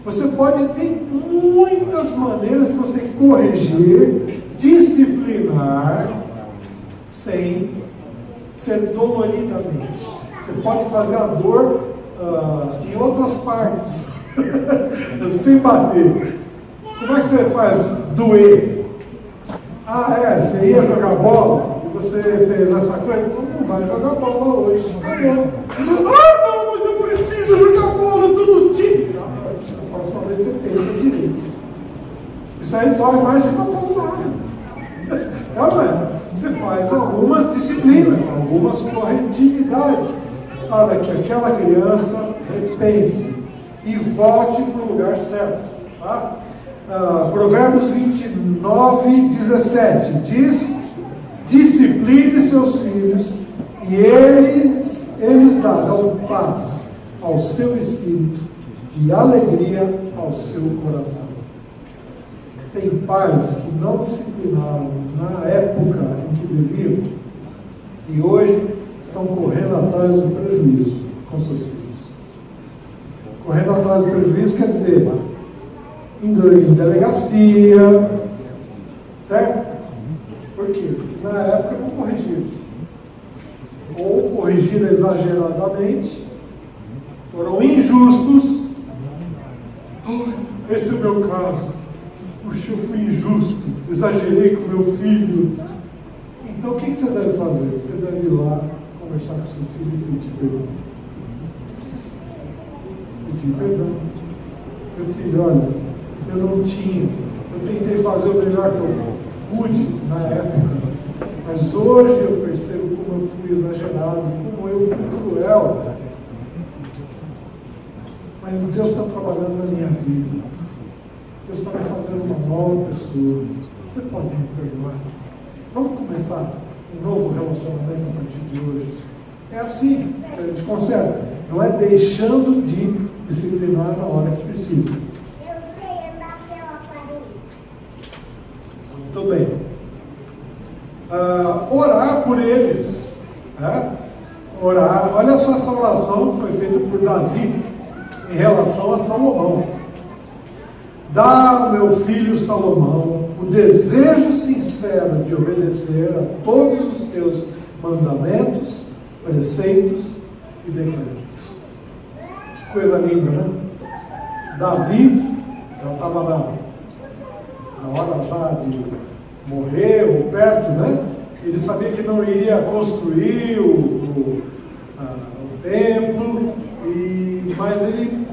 Você pode ter muitas maneiras de você corrigir, disciplinar, sem ser doloridamente. Você pode fazer a dor em outras partes, sem bater. Como é que você faz doer? Você ia jogar bola e você fez essa coisa? Não vai jogar bola hoje. Acabou. Não, mas eu preciso jogar bola todo dia. A próxima vez você pensa direito. Isso aí dói mais que uma paulada. Não é? Você faz algumas disciplinas, algumas corretividades, para que aquela criança repense e volte para o lugar certo. Tá? Provérbios 29:17 diz: discipline seus filhos e eles darão paz ao seu espírito e alegria ao seu coração. Tem pais que não disciplinaram na época em que deviam e hoje estão correndo atrás do prejuízo com seus filhos. Correndo atrás do prejuízo quer dizer indo em delegacia, certo? Por quê? Porque na época não corrigiram. Ou corrigiram exageradamente, foram injustos. Esse é o meu caso. Puxa, eu fui injusto, exagerei com meu filho. Então o que você deve fazer? Você deve ir lá conversar com seu filho e pedir perdão. Pedir perdão. Meu filho, olha, eu não tinha. Eu tentei fazer o melhor que eu pude na época. Mas hoje eu percebo como eu fui exagerado, como eu fui cruel. Mas Deus está trabalhando na minha vida. Deus está me fazendo uma nova pessoa. Você pode me perdoar? Vamos começar um novo relacionamento a partir de hoje. É assim que a gente conserta. Não é deixando de disciplinar na hora que precisa. Muito bem. Orar por eles. Né? Orar. Olha só, essa oração foi feita por Davi em relação a Salomão. Dá, meu filho Salomão, o desejo sincero de obedecer a todos os teus mandamentos, preceitos e decretos. Coisa linda, né? Davi já estava na hora já de morrer, ou perto, né? Ele sabia que não iria construir o templo, mas ele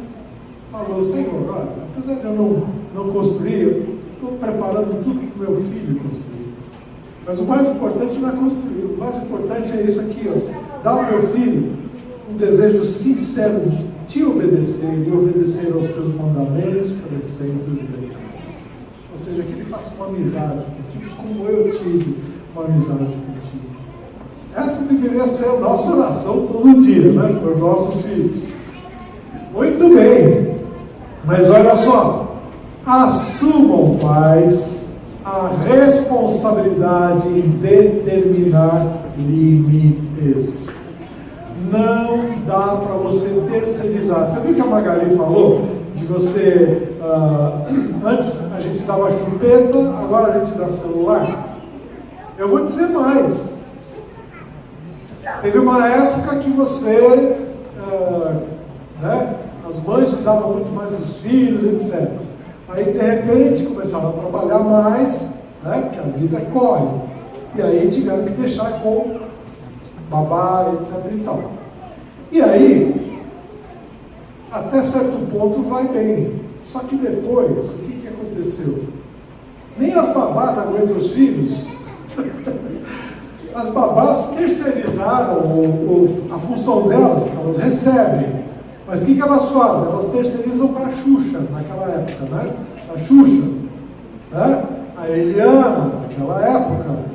falou: Senhor, olha, apesar de eu não construir, eu estou preparando tudo que meu filho construiu. Mas o mais importante não é construir, o mais importante é isso aqui, ó. Dá ao meu filho um desejo sincero de te obedecer e obedecer aos teus mandamentos, preceitos e decretos. Ou seja, que ele faça uma amizade contigo, como eu tive uma amizade contigo. Essa deveria ser a nossa oração todo dia, né? Por nossos filhos. Muito bem, mas olha só, assumam, pais, a responsabilidade em determinar limites. Não dá para você terceirizar. Você viu que a Magali falou de você, antes a gente dava chupeta, agora a gente dá celular? Eu vou dizer mais. Teve uma época que você, as mães cuidavam muito mais dos filhos, etc. Aí, de repente, começaram a trabalhar mais, porque a vida corre. E aí tiveram que deixar com babá, etc. e tal. E aí, até certo ponto vai bem. Só que depois, o que aconteceu? Nem as babás aguentam os filhos. As babás terceirizaram a função delas, porque elas recebem. Mas o que elas fazem? Elas terceirizam para a Xuxa, naquela época, né? A Xuxa, né? A Eliana, naquela época.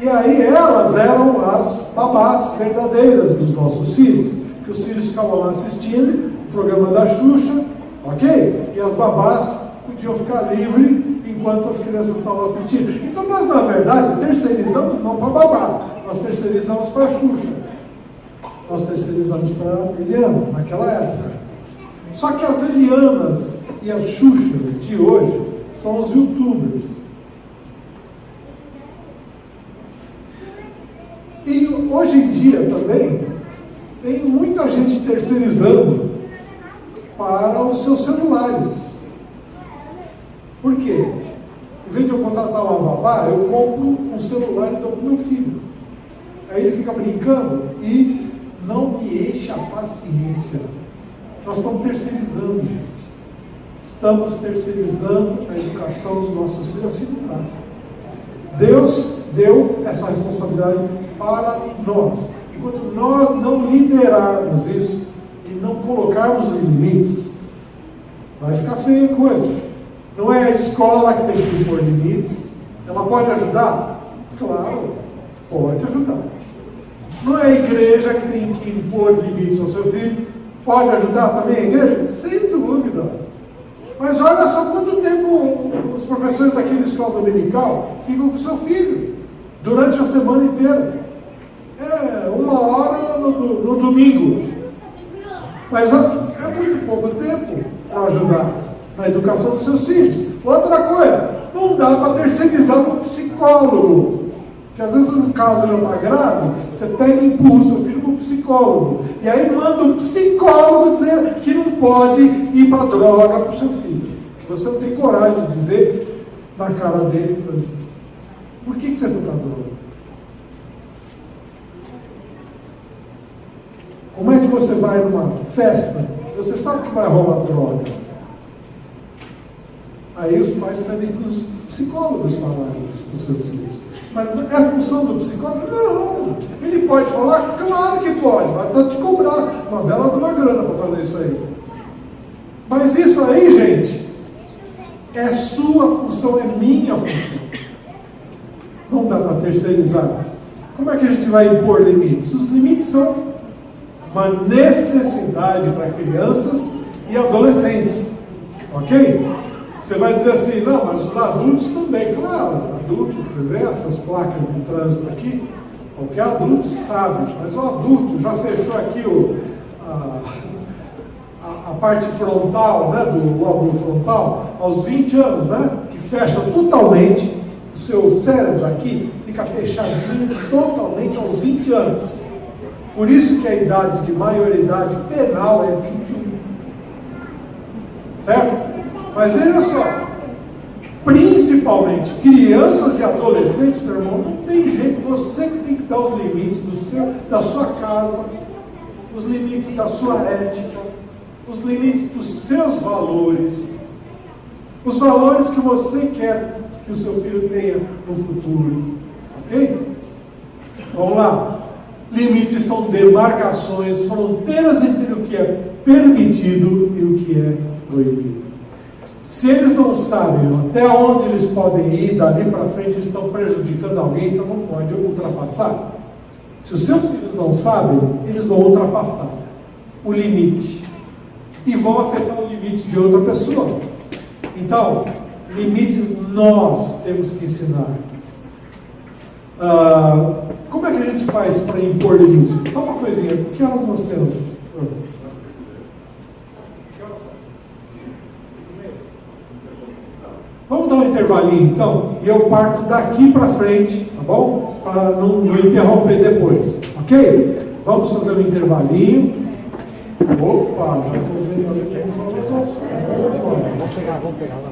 E aí elas eram as babás verdadeiras dos nossos filhos, que os filhos ficavam lá assistindo o programa da Xuxa, ok? E as babás podiam ficar livres enquanto as crianças estavam assistindo. Então nós, na verdade, terceirizamos não para babá, nós terceirizamos para a Xuxa. Nós terceirizamos para a Eliana, naquela época. Só que as Elianas e as Xuxas de hoje são os youtubers. E hoje em dia também tem muita gente terceirizando para os seus celulares. Por quê? Em vez de eu contratar uma babá, eu compro um celular e dou para o meu filho. Aí ele fica brincando e não me enche a paciência. Nós estamos terceirizando. Estamos terceirizando a educação dos nossos filhos. Assim não dá. Deus deu essa responsabilidade para nós. Enquanto nós não liderarmos isso e não colocarmos os limites, vai ficar feia a coisa. Não é a escola que tem que impor limites. Ela pode ajudar? Claro, pode ajudar. Não é a igreja que tem que impor limites ao seu filho? Pode ajudar também a igreja? Sem dúvida. Mas olha só quanto tempo os professores daquela escola dominical ficam com o seu filho durante a semana inteira. 1 hora no domingo. Mas é muito pouco tempo para ajudar na educação dos seus filhos. Outra coisa, não dá para terceirizar para um psicólogo. Porque às vezes no caso não está grave, você pega e empurra o seu filho para o psicólogo. E aí manda o psicólogo dizer que não pode ir para droga para o seu filho. Que você não tem coragem de dizer na cara dele, por que você foi para droga? Como é que você vai numa festa, você sabe que vai rolar droga? Aí os pais pedem para os psicólogos falarem isso para os seus filhos. Mas é função do psicólogo? Não. Ele pode falar? Claro que pode. Vai até te cobrar uma bela de uma grana para fazer isso aí. Mas isso aí, gente, é sua função, é minha função. Não dá para terceirizar. Como é que a gente vai impor limites? Os limites são uma necessidade para crianças e adolescentes. Ok? Você vai dizer assim, não, mas os adultos também. Claro, adulto, você vê essas placas de trânsito aqui, qualquer adulto sabe, mas o adulto já fechou aqui a parte frontal, né, do lóbulo frontal, aos 20 anos, né, que fecha totalmente, o seu cérebro aqui fica fechadinho totalmente aos 20 anos. Por isso que a idade de maioridade penal é 21. certo? Mas veja só, principalmente crianças e adolescentes, meu irmão, não tem jeito, você que tem que dar os limites da sua casa, os limites da sua ética, os limites dos seus valores, os valores que você quer que o seu filho tenha no futuro, ok? Vamos lá. Limites são demarcações, fronteiras entre o que é permitido e o que é proibido. Se eles não sabem até onde eles podem ir, dali para frente eles estão prejudicando alguém, então não pode ultrapassar. Se os seus filhos não sabem, eles vão ultrapassar o limite e vão afetar o limite de outra pessoa. Então, limites nós temos que ensinar. Como é que a gente faz para impor limites? Só uma coisinha, que horas nós temos? Vamos dar um intervalinho então, e eu parto daqui para frente, tá bom? Para não interromper depois, ok? Vamos fazer um intervalinho. Opa, já estou vendo Vamos pegar lá.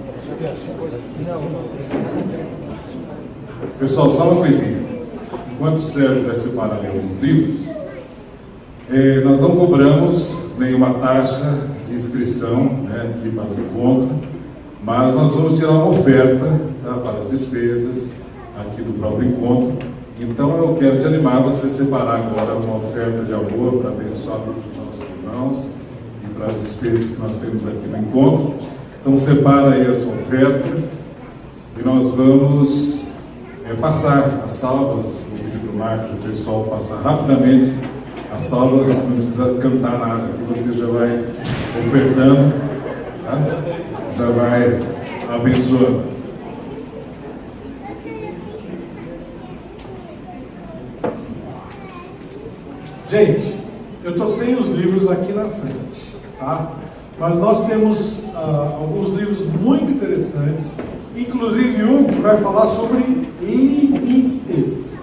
Pessoal, só uma coisinha. Enquanto o Sérgio vai separar ali alguns livros, nós não cobramos nenhuma taxa de inscrição, né, aqui para o encontro, mas nós vamos tirar uma oferta, tá, para as despesas aqui do próprio encontro. Então eu quero te animar a você separar agora uma oferta de amor para abençoar todos os nossos irmãos e para as despesas que nós temos aqui no encontro. Então separa aí a sua oferta e nós vamos passar as salvas. Vou pedir para o Marcos, o pessoal, passar rapidamente as salvas, não precisa cantar nada, aqui você já vai ofertando, tá? Já vai abençoando. Gente, eu estou sem os livros aqui na frente, tá? Mas nós temos alguns livros muito interessantes, inclusive um que vai falar sobre limites.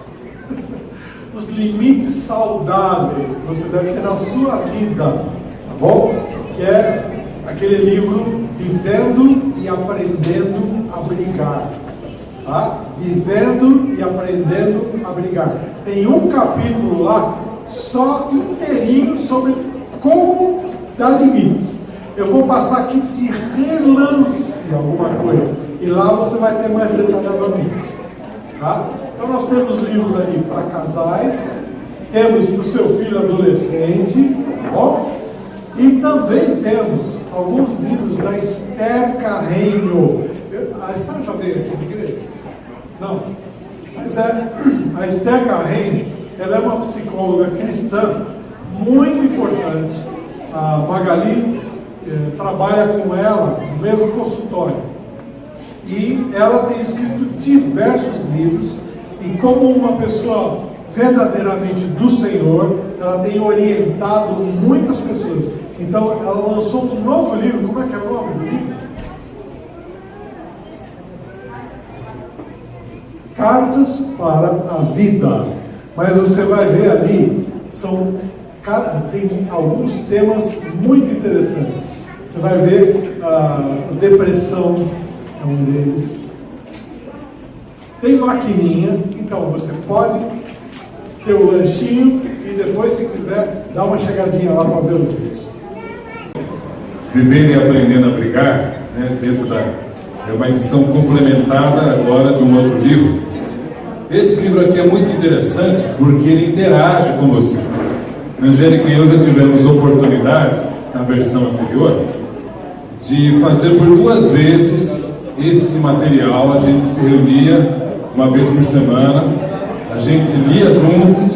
Os limites saudáveis que você deve ter na sua vida, tá bom? Que é aquele livro Vivendo e Aprendendo a Brigar, tá? Vivendo e Aprendendo a Brigar. Tem um capítulo lá só inteirinho sobre como dar limites. Eu vou passar aqui de relance alguma coisa e lá você vai ter mais detalhadamente, tá? Então nós temos livros ali para casais, temos para o seu filho adolescente, tá bom? E também temos alguns livros da Esther Carreño. A Esther já veio aqui na igreja? Não. Mas a Esther Carreño, ela é uma psicóloga cristã muito importante. A Magali trabalha com ela no mesmo consultório. E ela tem escrito diversos livros. E como uma pessoa verdadeiramente do Senhor, ela tem orientado muitas pessoas. Então, ela lançou um novo livro. Como é que é o nome do livro? Cartas para a Vida. Mas você vai ver ali, tem alguns temas muito interessantes. Você vai ver a depressão, é um deles. Tem maquininha, então você pode ter o lanchinho e depois, se quiser, dá uma chegadinha lá para ver os vídeos. Vivendo e Aprendendo a Brigar, né, é uma edição complementada agora de um outro livro. Esse livro aqui é muito interessante porque ele interage com você. A Angélica e eu já tivemos oportunidade, na versão anterior, de fazer por 2 vezes esse material. A gente se reunia uma vez por semana, a gente lia juntos,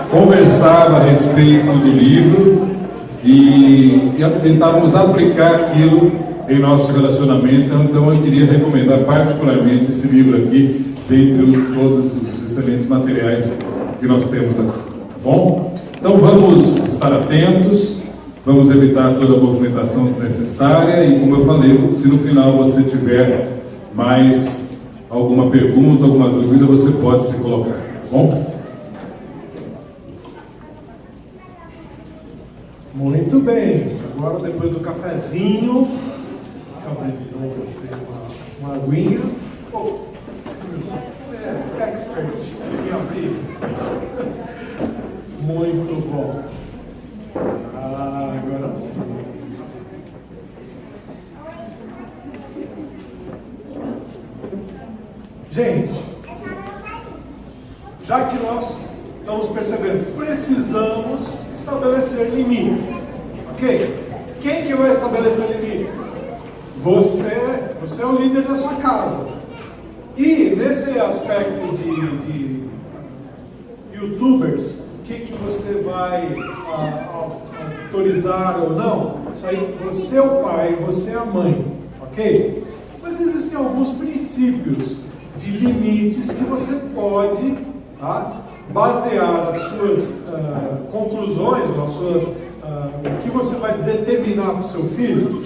conversava a respeito do livro e tentávamos aplicar aquilo em nosso relacionamento. Então eu queria recomendar particularmente esse livro aqui, dentre todos os excelentes materiais que nós temos aqui, tá bom? Então vamos estar atentos, vamos evitar toda a movimentação desnecessária e, como eu falei, se no final você tiver mais alguma pergunta, alguma dúvida, você pode se colocar, tá bom? Muito bem, agora depois do cafezinho, Deixa eu abrir de novo você uma aguinha. Oh, você é expert em abrir. Muito bom. Agora sim. Gente, já que nós estamos percebendo, precisamos estabelecer limites, ok? Quem que vai estabelecer limites? Você é o líder da sua casa. E nesse aspecto de YouTubers, o que você vai autorizar ou não? Isso aí, você é o pai, você é a mãe, ok? Mas existem alguns princípios de limites que você pode, tá, basear as suas conclusões, ou as suas, o que você vai determinar para o seu filho,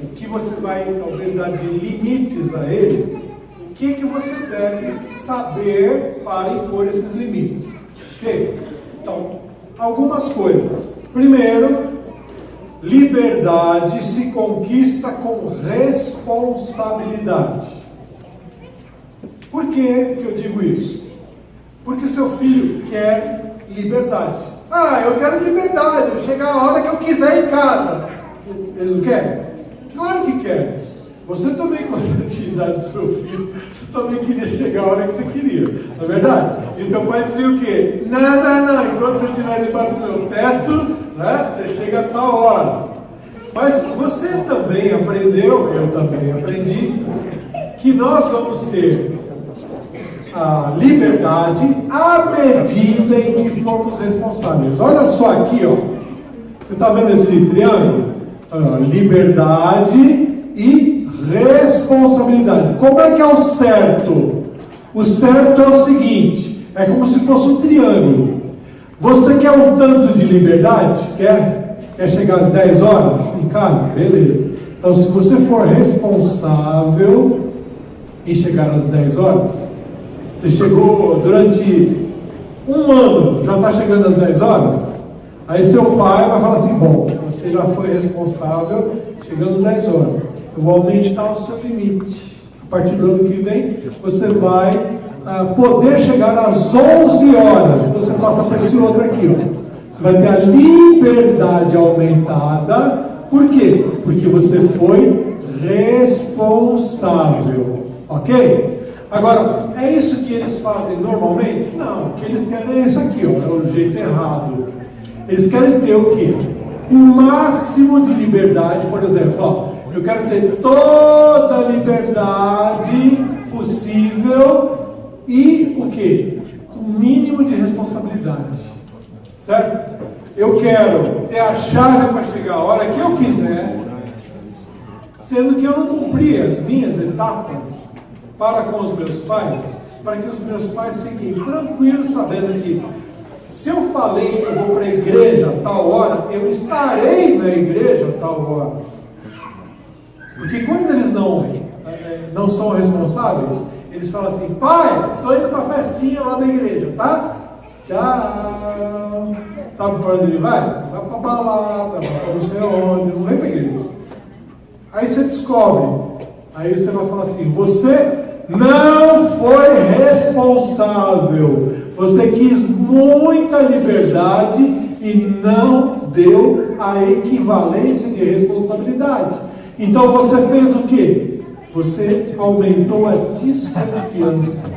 o que você vai talvez dar de limites a ele, o que você deve saber para impor esses limites. Ok? Então, algumas coisas. Primeiro, liberdade se conquista com responsabilidade. Por que eu digo isso? Porque seu filho quer liberdade. Eu quero liberdade, chegar a hora que eu quiser em casa. Eles não querem? Claro que querem. Você também, com a atividade do seu filho, você também queria chegar a hora que você queria. Não é verdade? Então o pai dizia o quê? Não. Enquanto você estiver debaixo do meu teto, né, você chega a tal hora. Mas você também aprendeu, eu também aprendi, que nós vamos ter a liberdade à medida em que formos responsáveis. Olha só aqui, ó. Você está vendo esse triângulo? Liberdade e responsabilidade. Como é que é o certo? O certo é o seguinte: é como se fosse um triângulo. Você quer um tanto de liberdade? Quer chegar às 10 horas em casa? Beleza. Então, se você for responsável em chegar às 10 horas, você chegou durante um ano, já está chegando às 10 horas? Aí seu pai vai falar assim: bom, você já foi responsável chegando às 10 horas. Eu vou aumentar o seu limite. A partir do ano que vem, você vai poder chegar às 11 horas. Então você passa para esse outro aqui, ó. Você vai ter a liberdade aumentada. Por quê? Porque você foi responsável. Ok? Agora, é isso que eles fazem normalmente? Não. O que eles querem é isso aqui, ó. É o jeito errado. Eles querem ter o quê? O máximo de liberdade. Por exemplo, ó, eu quero ter toda a liberdade possível e o quê? O mínimo de responsabilidade. Certo? Eu quero ter a chave para chegar a hora que eu quiser, sendo que eu não cumpri as minhas etapas para com os meus pais, para que os meus pais fiquem tranquilos sabendo que se eu falei que eu vou para a igreja a tal hora, eu estarei na igreja a tal hora. Porque quando eles não são responsáveis, eles falam assim: pai, estou indo para a festinha lá na igreja, tá? Tchau. Sabe para onde ele vai? Vai para a balada, vai para não sei onde, não vem para a igreja. Aí você descobre, aí você vai falar assim: você não foi responsável, você quis muita liberdade e não deu a equivalência de responsabilidade. Então você fez o quê? Você aumentou a desconfiança.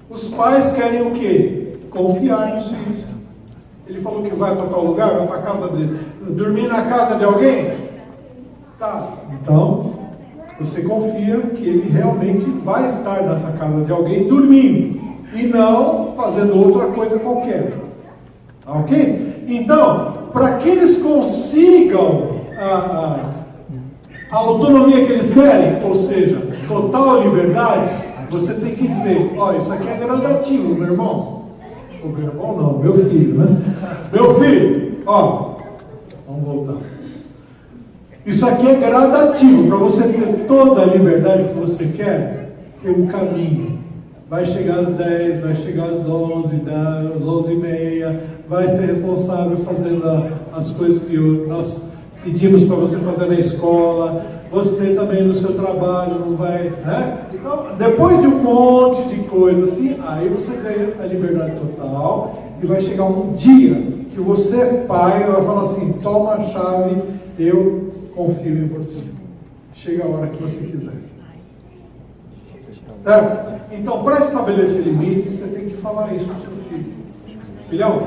Os pais querem o quê? Confiar nos filhos. Ele falou que vai para tal lugar, vai para casa dele, dormir na casa de alguém? Tá, então você confia que ele realmente vai estar nessa casa de alguém dormindo e não fazendo outra coisa qualquer. Ok? Então, para que eles consigam a autonomia que eles querem, ou seja, total liberdade, você tem que dizer: ó, isso aqui é gradativo, meu irmão. O meu irmão não, meu filho, né? Meu filho, ó, vamos voltar. Isso aqui é gradativo. Para você ter toda a liberdade que você quer, tem um caminho. Vai chegar às 10, vai chegar às 11, às 11h30, vai ser responsável fazendo as coisas que nós pedimos para você fazer na escola, você também no seu trabalho não vai, né? Então, depois de um monte de coisa assim, aí você ganha a liberdade total e vai chegar um dia que você, pai, vai falar assim, toma a chave, eu confio em você. Chega a hora que você quiser. Certo? Então, para estabelecer limites, você tem que falar isso para o seu filho. Filhão,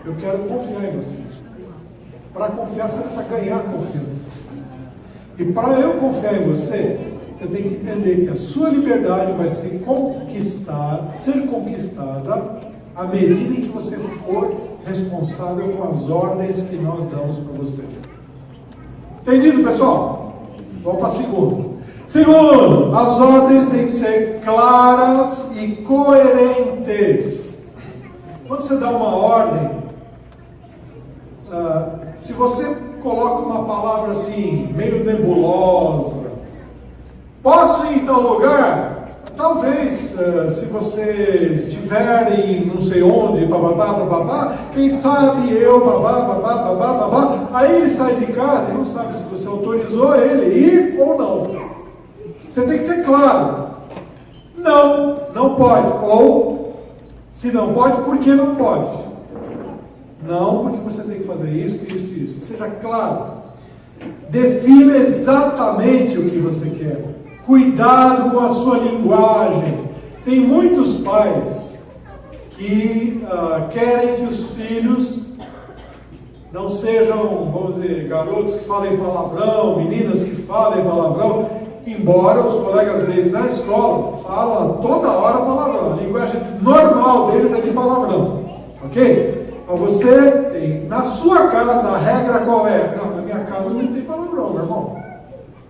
eu quero confiar em você. Para confiar, você precisa ganhar confiança. E para eu confiar em você, você tem que entender que a sua liberdade vai ser conquistada à medida em que você for responsável com as ordens que nós damos para você. Entendido, pessoal? Vamos para a segunda. Segundo, as ordens têm que ser claras e coerentes. Quando você dá uma ordem, se você coloca uma palavra assim, meio nebulosa, posso ir em tal lugar? Talvez, se você estiver em não sei onde, babá, quem sabe eu, babá, aí ele sai de casa e não sabe se você autorizou ele ir ou não. Você tem que ser claro. Não pode. Ou, se não pode, por que não pode? Não, porque você tem que fazer isso. Seja claro. Defina exatamente o que você quer. Cuidado com a sua linguagem. Tem muitos pais que querem que os filhos não sejam, vamos dizer, garotos que falem palavrão, meninas que falem palavrão, embora os colegas dele na escola falam toda hora palavrão. A linguagem normal deles é de palavrão. Ok? Então você tem, na sua casa, a regra qual é? Não, na minha casa não tem palavrão, meu irmão.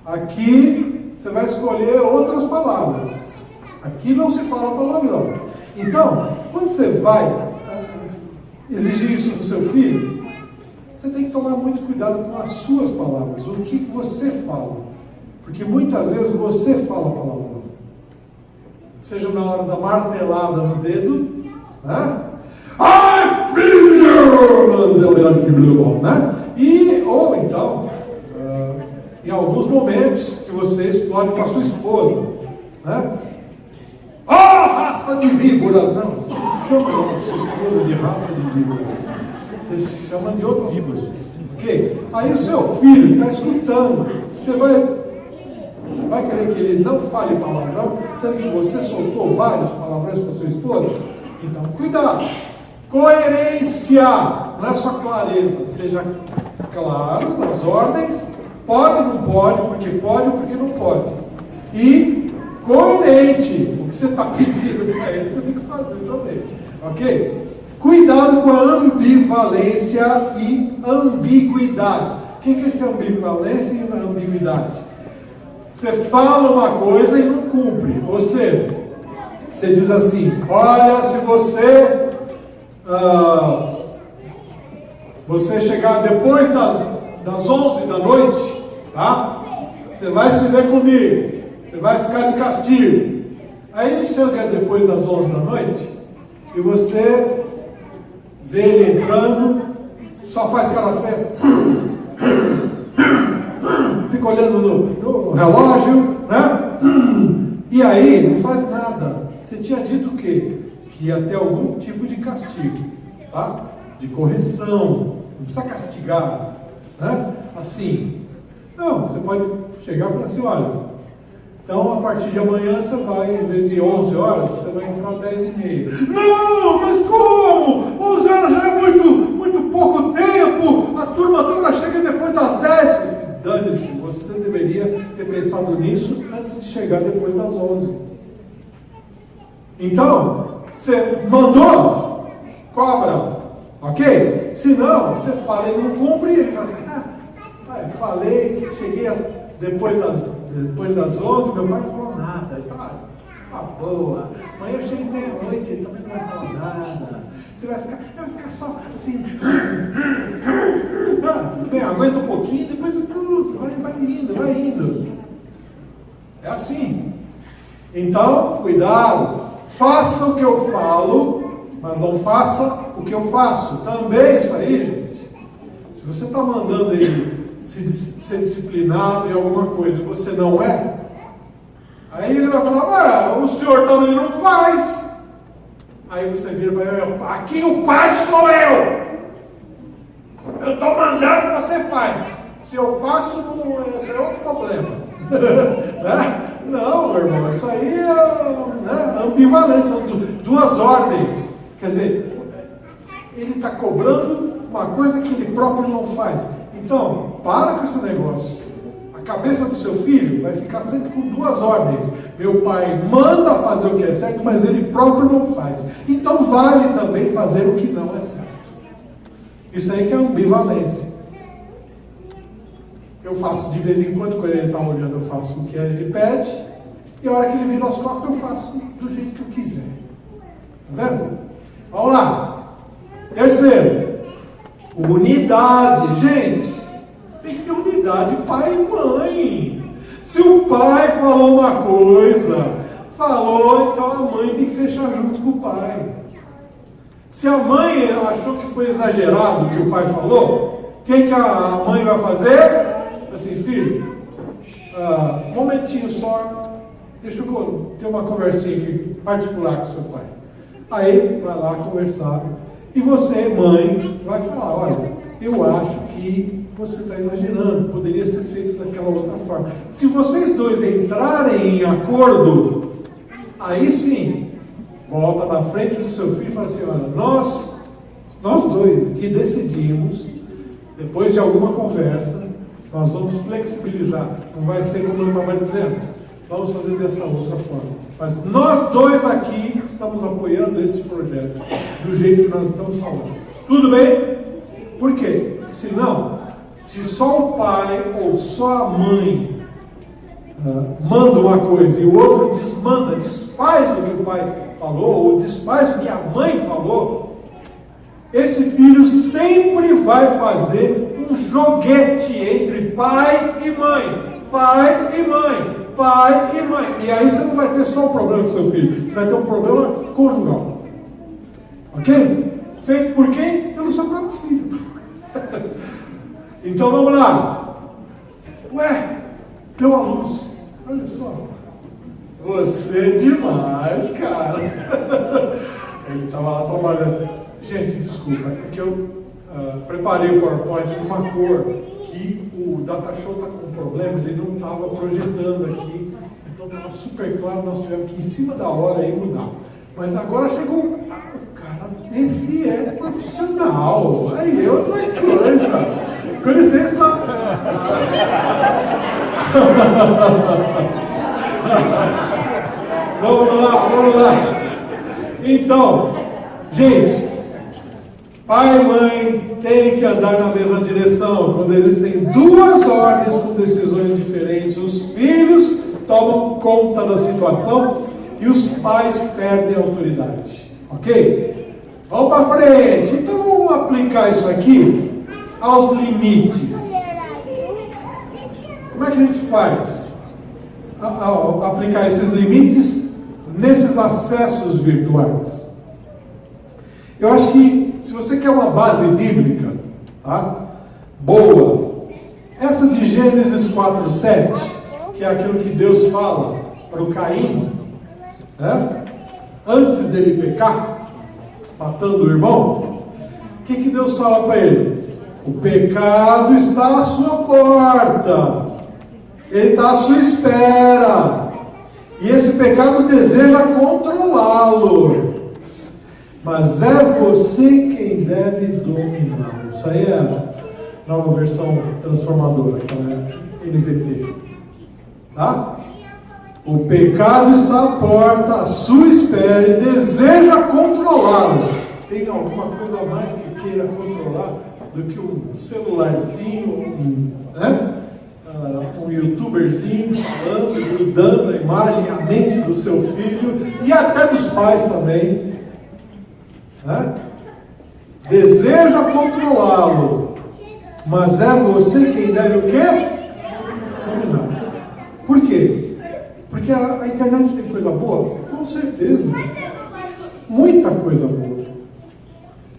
Aqui você vai escolher outras palavras. Aqui não se fala palavrão. Então, quando você vai exigir isso do seu filho, você tem que tomar muito cuidado com as suas palavras, o que você fala. Porque muitas vezes você fala palavrão. Seja na hora da martelada no dedo, né? Ai, filho! Né? Ou então, em alguns momentos que você explode com a sua esposa, né? Raça de víboras! Não, você não chama a sua esposa de raça de víboras. Você chama de outras víboras. Ok? Aí o seu filho está escutando. Você vai querer que ele não fale palavrão, sendo que você soltou vários palavrões para sua esposa? Então, cuidado. Coerência, não é só clareza, seja claro nas ordens, pode, não pode, porque pode ou porque não pode. E coerente, o que você está pedindo para ele, você tem que fazer também. Ok? Cuidado com a ambivalência e ambiguidade. O que é essa ambivalência e ambiguidade? Você fala uma coisa e não cumpre. Ou seja, você diz assim, olha, se você chegar depois das 11 da noite, tá? Você vai se ver comigo. Você vai ficar de castigo. Aí ele chega depois das 11 da noite e você vê ele entrando, só faz cara feia. Fica olhando no relógio, né? E aí não faz nada. Você tinha dito o quê? Que ia ter algum tipo de castigo, tá? De correção. Não precisa castigar, né? Assim. Não, você pode chegar e falar assim, olha, então a partir de amanhã você vai, em vez de 11 horas, você vai entrar às 10h30. Não, mas como? 11 horas já é muito pouco tempo. A turma toda chega depois das 10. Dane-se, você deveria ter pensado nisso antes de chegar depois das 11. Então, você mandou, cobra, ok? Se não, você fala e não cumpre, ele fala assim, falei, cheguei depois das 11, meu pai não falou nada. Então, boa, amanhã eu chego meia-noite, ele também não vai falar nada. Você vai ficar só assim. Vem, aguenta um pouquinho, depois pronto, vai indo. É assim. Então, cuidado. Faça o que eu falo, mas não faça o que eu faço. Também isso aí, gente. Se você está mandando ele ser disciplinado em alguma coisa, você não é, aí ele vai falar, o senhor também não faz. Aí você vira para ele, aqui o pai sou eu estou mandando que você faz. Se eu faço, esse é outro problema. Né? Não, meu irmão, isso aí é ambivalência, são duas ordens. Quer dizer, ele está cobrando uma coisa que ele próprio não faz. Então, para com esse negócio. A cabeça do seu filho vai ficar sempre com duas ordens. Meu pai manda fazer o que é certo, mas ele próprio não faz. Então vale também fazer o que não é certo. Isso aí que é ambivalência. Eu faço de vez em quando ele está olhando, eu faço o que ele pede, e a hora que ele vira as costas, eu faço do jeito que eu quiser. Tá vendo? Vamos lá. Terceiro, unidade. Gente, tem que ter unidade, pai e mãe. Se o pai falou uma coisa, então a mãe tem que fechar junto com o pai. Se a mãe achou que foi exagerado o que o pai falou, o que a mãe vai fazer? Assim, filho, um momentinho só, deixa eu ter uma conversinha aqui particular com seu pai. Aí vai lá conversar, e você, mãe, vai falar, olha, eu acho que você está exagerando, poderia ser feito daquela outra forma. Se vocês dois entrarem em acordo, aí sim, volta na frente do seu filho e fala assim, olha, nós dois aqui decidimos, depois de alguma conversa, nós vamos flexibilizar, não vai ser como eu estava dizendo, vamos fazer dessa outra forma. Mas nós dois aqui estamos apoiando esse projeto, do jeito que nós estamos falando. Tudo bem? Por quê? Porque senão, se só o pai ou só a mãe manda uma coisa e o outro desfaz o que o pai falou, ou desfaz o que a mãe falou, esse filho sempre vai fazer um joguete entre pai e mãe, pai e mãe, pai e mãe. E aí você não vai ter só um problema com seu filho, você vai ter um problema conjugal. Ok? Feito por quem? Pelo seu próprio filho. Então vamos lá. Ué, deu a luz. Olha só. Você é demais, cara. Ele estava lá trabalhando. Gente, desculpa, é que eu preparei o PowerPoint com uma cor que o DataShow está com um problema, ele não estava projetando aqui, então estava super claro, nós tivemos que ir em cima da hora aí mudar. Mas agora chegou o cara, esse é profissional, aí é outra coisa. Com licença. Vamos lá. Então, gente, pai e mãe têm que andar na mesma direção. Quando existem duas ordens com decisões diferentes, os filhos tomam conta da situação e os pais perdem a autoridade. Ok? Vamos para frente. Então vamos aplicar isso aqui aos limites. Como é que a gente faz? Aplicar esses limites nesses acessos virtuais. Eu acho que se você quer uma base bíblica, tá? Boa, essa de Gênesis 4:7, que é aquilo que Deus fala para o Caim, né? Antes dele pecar, matando o irmão, o que Deus fala para ele? O pecado está à sua porta, ele está à sua espera, e esse pecado deseja controlá-lo, mas é você quem deve dominá-lo. Isso aí é a nova versão transformadora, aquela NVT. Tá? O pecado está à porta, à sua espera, e deseja controlá-lo. Tem alguma coisa a mais que queira controlar do que um celularzinho, um youtuberzinho falando, grudando a imagem, a mente do seu filho e até dos pais também. Deseja controlá-lo, mas é você quem deve o quê? Dominar. Por quê? Porque a internet tem coisa boa? Com certeza. Muita coisa boa.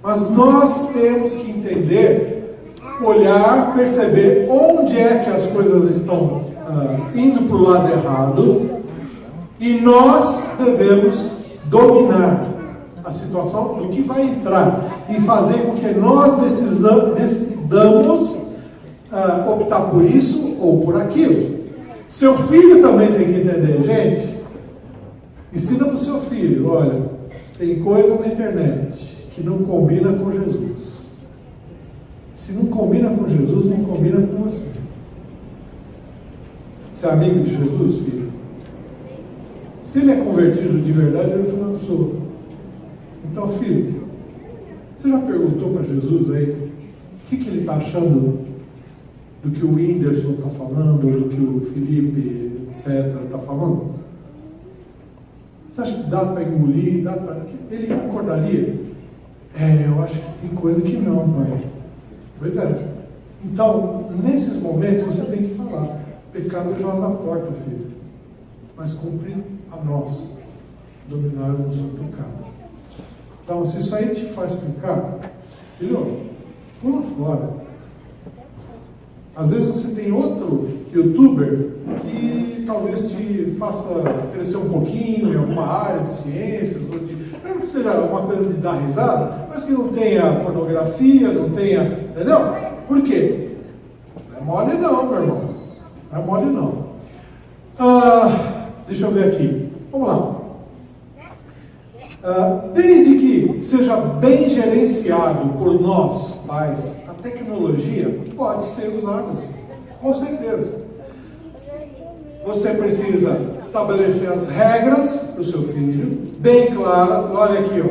Mas nós temos que entender olhar, perceber onde é que as coisas estão indo para o lado errado, e nós devemos dominar a situação do que vai entrar e fazer com que nós decidamos optar por isso ou por aquilo. Seu filho também tem que entender, gente. Ensina para o seu filho, olha, tem coisa na internet que não combina com Jesus. Se não combina com Jesus, não combina com você. Você é amigo de Jesus, filho? Se ele é convertido de verdade, ele fala, sou. Então, filho, você já perguntou para Jesus aí o que ele está achando do que o Whindersson está falando, do que o Felipe, etc., está falando? Você acha que dá para engolir? Ele concordaria? Eu acho que tem coisa que não, pai. Pois é. Então, nesses momentos, você tem que falar: pecado jaz à porta, filho, mas cumpre a nós dominarmos o pecado. Então, se isso aí te faz pecar, filho, pula fora. Às vezes você tem outro youtuber que talvez te faça crescer um pouquinho em alguma área de ciências, ou não que seja uma coisa de dar risada, mas que não tenha pornografia, não tenha, entendeu? Por quê? Não é mole não, meu irmão. Não é mole não. Deixa eu ver aqui. Vamos lá. Desde que seja bem gerenciado por nós, pais, a tecnologia pode ser usada assim, com certeza. Você precisa estabelecer as regras para o seu filho, bem claras. Olha aqui, ó,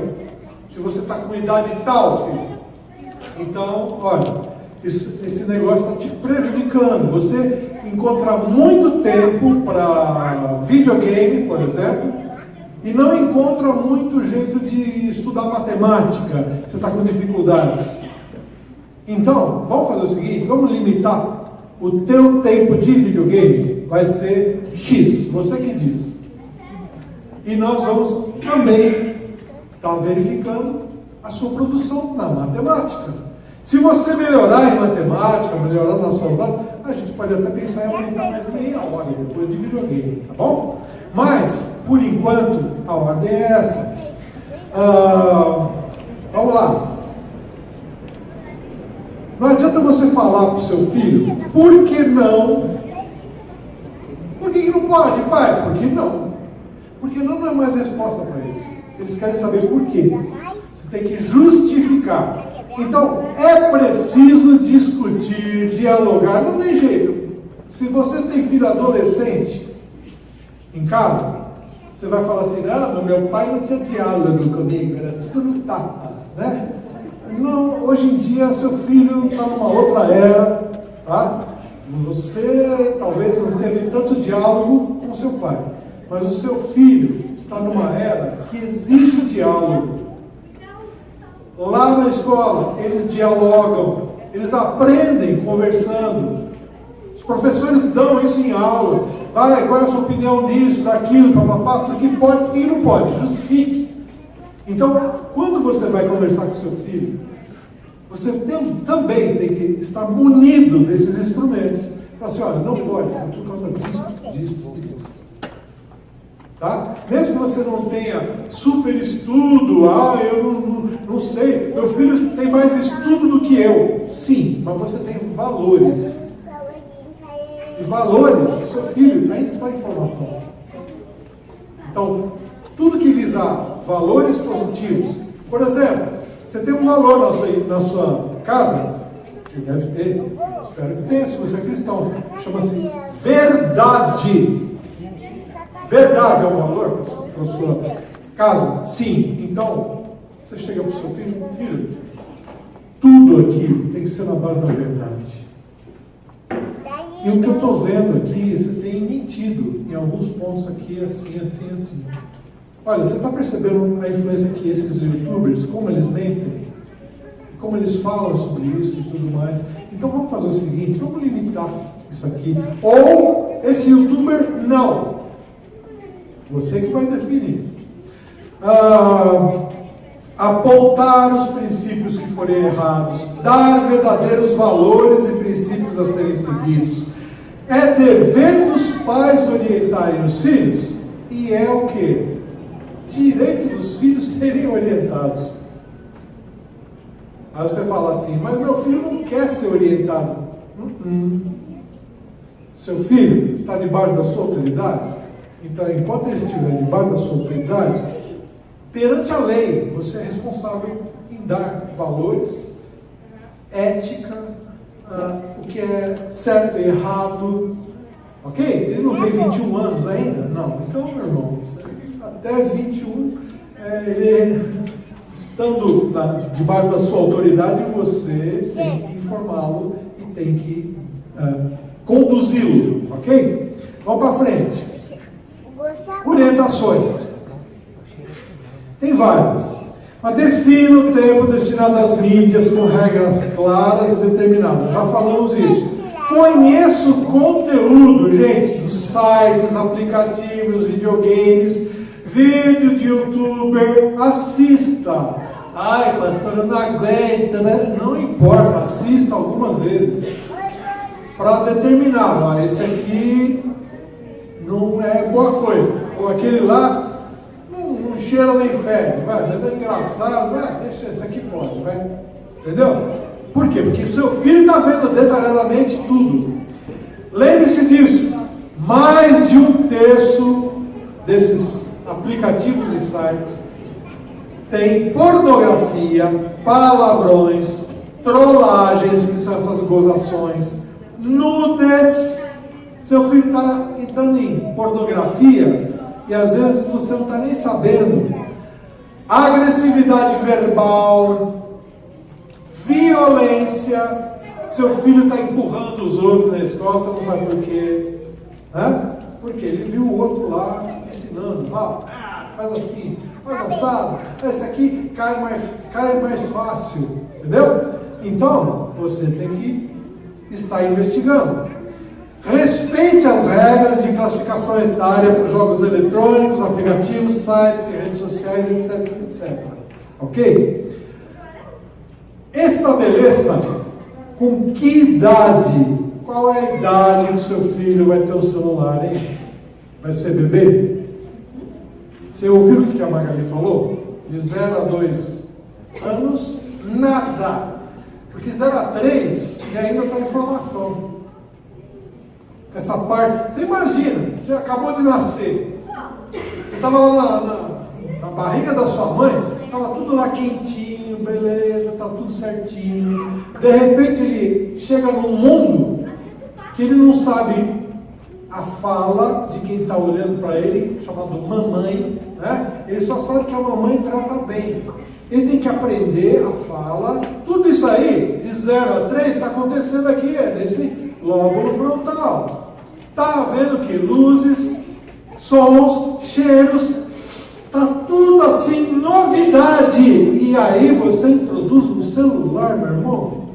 se você está com idade tal, filho, então, olha, esse negócio está te prejudicando. Você encontra muito tempo para videogame, por exemplo, e não encontra muito jeito de estudar matemática. Você está com dificuldade. Então, vamos fazer o seguinte, vamos limitar o teu tempo de videogame. Vai ser X, você que diz. E nós vamos também estar verificando a sua produção na matemática. Se você melhorar em matemática, melhorar nas suas datas, a gente pode até pensar em aumentar mais meia hora depois de videogame, tá bom? Mas, por enquanto, a ordem é essa. Vamos lá. Não adianta você falar para o seu filho, por que não? Por que não pode, pai? Por que não? Porque não é mais resposta para eles. Eles querem saber por quê. Você tem que justificar. Então, é preciso discutir, dialogar. Não tem jeito. Se você tem filho adolescente em casa, você vai falar assim: ah, meu pai não tinha diálogo comigo, era tudo no tapa, né? Não, hoje em dia seu filho está numa outra era, tá? Você talvez não teve tanto diálogo com seu pai, mas o seu filho está numa era que exige diálogo. Lá na escola, eles dialogam, eles aprendem conversando. Os professores dão isso em aula. Vai, qual é a sua opinião nisso, daquilo, papapá, porque pode, porque não pode, justifique. Então, quando você vai conversar com seu filho, você também tem que estar munido desses instrumentos. Fala assim: olha, não pode, por causa disso. Tá? Mesmo que você não tenha super estudo, eu não sei, meu filho tem mais estudo do que eu. Sim, mas você tem valores. E valores que seu filho ainda está em formação. Então, tudo que visar valores positivos, por exemplo, você tem um valor na sua casa, que deve ter, espero que tenha, se você é cristão, chama-se verdade. Verdade é um valor para a sua casa? Sim. Então, você chega para o seu filho: filho, tudo aqui tem que ser na base da verdade. E o que eu estou vendo aqui, você tem mentido em alguns pontos aqui, assim. Olha, você está percebendo a influência que esses youtubers, como eles mentem, como eles falam sobre isso e tudo mais. Então vamos fazer o seguinte, vamos limitar isso aqui. Ou esse youtuber não. Você que vai definir. Apontar os princípios que forem errados, dar verdadeiros valores e princípios a serem seguidos. É dever dos pais orientarem os filhos, e é o quê? Direito dos filhos serem orientados. Aí você fala assim, mas meu filho não quer ser orientado. Seu filho está debaixo da sua autoridade? Então, enquanto ele estiver debaixo da sua autoridade, perante a lei, você é responsável em dar valores, ética, o que é certo e errado. Ok? Ele não tem 21 anos ainda? Não. Então, meu irmão, até 21, ele, estando debaixo da sua autoridade, você tem que informá-lo e tem que conduzi-lo. Ok? Vamos para frente. Orientações. Tem várias. Mas defina o tempo destinado às mídias com regras claras e determinadas. Já falamos isso. Conheça o conteúdo, gente, dos sites, aplicativos, videogames, vídeo de youtuber. Assista. Ai, pastor, eu não aguento, né? Não importa, assista algumas vezes. Para determinar, esse aqui não é boa coisa. Ou aquele lá não cheira nem fede, vai, mas é engraçado, vai, deixa esse aqui pode, vai. Entendeu? Por quê? Porque o seu filho está vendo detalhadamente tudo. Lembre-se disso. Mais de 1/3 desses aplicativos e sites tem pornografia, palavrões, trollagens, que são essas gozações, nudes. Seu filho está entrando em pornografia e às vezes você não está nem sabendo. Agressividade verbal, violência. Seu filho está empurrando os outros na escola, você não sabe por quê. Porque ele viu o outro lá ensinando. Faz assim, faz assado. Esse aqui cai mais fácil. Entendeu? Então, você tem que estar investigando. Respeite as regras de classificação etária para jogos eletrônicos, aplicativos, sites, redes sociais, etc, etc. Ok? Estabeleça com que idade, qual é a idade que o seu filho vai ter o celular, hein? Vai ser bebê? Você ouviu o que a Magali falou? De 0 a 2 anos, nada. Porque 0 a 3 e ainda está em formação. Essa parte, você imagina, você acabou de nascer, você estava lá na barriga da sua mãe, estava tudo lá quentinho, beleza, está tudo certinho. De repente ele chega num mundo que ele não sabe a fala de quem está olhando para ele, chamado mamãe, né? Ele só sabe que a mamãe trata bem. Ele tem que aprender a fala. Tudo isso aí, de 0 a 3, está acontecendo aqui, nesse lóbulo frontal. Está havendo que luzes, sons, cheiros, está tudo assim, novidade. E aí você introduz no celular, meu irmão.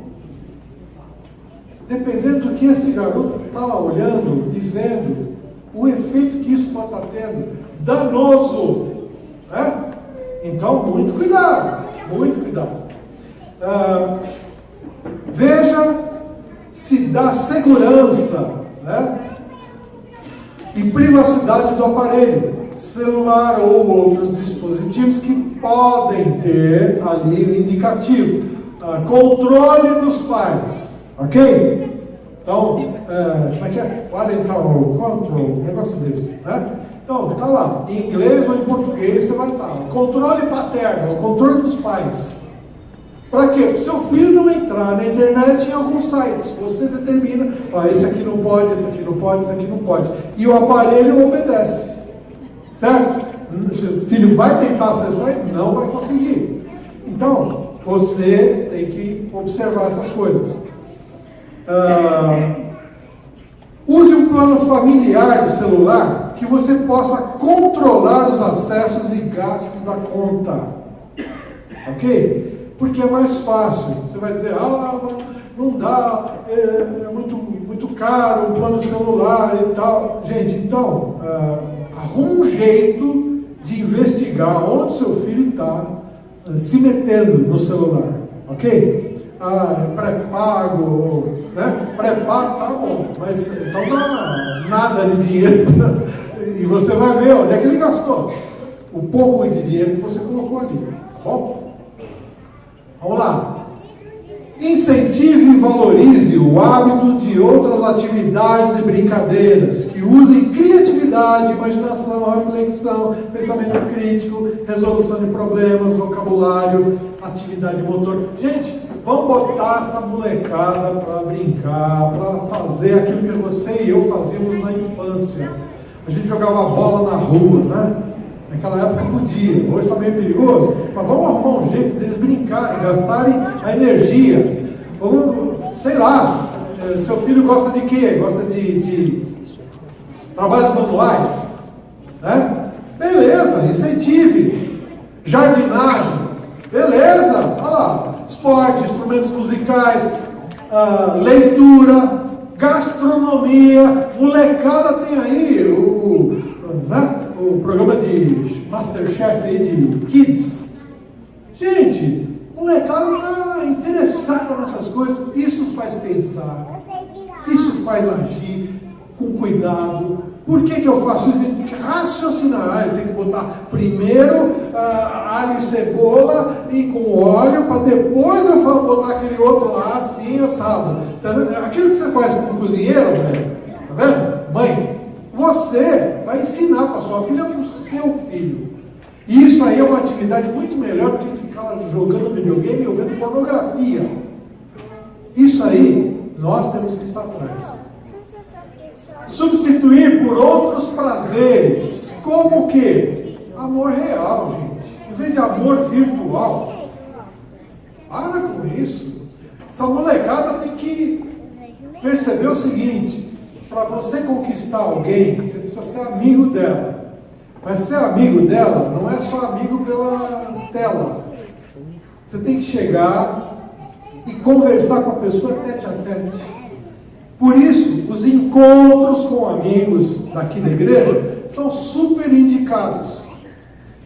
Dependendo do que esse garoto está olhando e vendo, o efeito que isso pode estar tendo, danoso. Né? Então, muito cuidado, muito cuidado. Veja se dá segurança, né? E privacidade do aparelho, celular ou outros dispositivos que podem ter ali o indicativo. Controle dos pais, ok? Então, como é que é? Parental control, um negócio desse, né? Então, tá lá, em inglês ou em português você vai estar. Controle paterno, o controle dos pais. Para quê? Para o seu filho não entrar na internet em alguns sites. Você determina, esse aqui não pode, esse aqui não pode, esse aqui não pode. E o aparelho obedece. Certo? O seu filho vai tentar acessar e não vai conseguir. Então, você tem que observar essas coisas. Use um plano familiar de celular que você possa controlar os acessos e gastos da conta. Ok? Porque é mais fácil. Você vai dizer, não dá, é muito caro um plano celular e tal. Gente, então, arruma um jeito de investigar onde seu filho está se metendo no celular. ok? Pré-pago, né? Pré-pago, tá bom, mas então dá nada de dinheiro e você vai ver onde é que ele gastou o pouco de dinheiro que você colocou ali. Tá bom? Vamos lá. Incentive e valorize o hábito de outras atividades e brincadeiras que usem criatividade, imaginação, reflexão, pensamento crítico, resolução de problemas, vocabulário, atividade motor. Gente, vamos botar essa molecada para brincar, para fazer aquilo que você e eu fazíamos na infância. A gente jogava bola na rua, né? Naquela época podia, hoje está meio perigoso, mas vamos arrumar um jeito deles brincarem, gastarem a energia. Ou, sei lá, seu filho gosta de quê? Gosta de trabalhos manuais, né? Beleza, incentive. Jardinagem, beleza, olha lá. Esporte, instrumentos musicais, leitura, gastronomia. Molecada tem aí o programa de Masterchef aí de Kids. Gente, molecada está interessada nessas coisas. Isso faz pensar, isso faz agir com cuidado. Por que eu faço isso? Tem que raciocinar. Eu tenho que botar primeiro alho e cebola e com óleo, para depois eu botar aquele outro lá assim, assado. Tá vendo? Aquilo que você faz como cozinheiro, tá vendo? Mãe, você vai ensinar para sua filha, para o seu filho. E isso aí é uma atividade muito melhor do que ficar jogando videogame ou vendo pornografia. Isso aí, nós temos que estar atrás. Substituir por outros prazeres. Como o quê? Amor real, gente. Em vez de amor virtual. Para com isso. Essa molecada tem que perceber o seguinte: para você conquistar alguém, você precisa ser amigo dela. Mas ser amigo dela não é só amigo pela tela. Você tem que chegar e conversar com a pessoa tete a tete. Por isso, os encontros com amigos daqui da igreja são super indicados.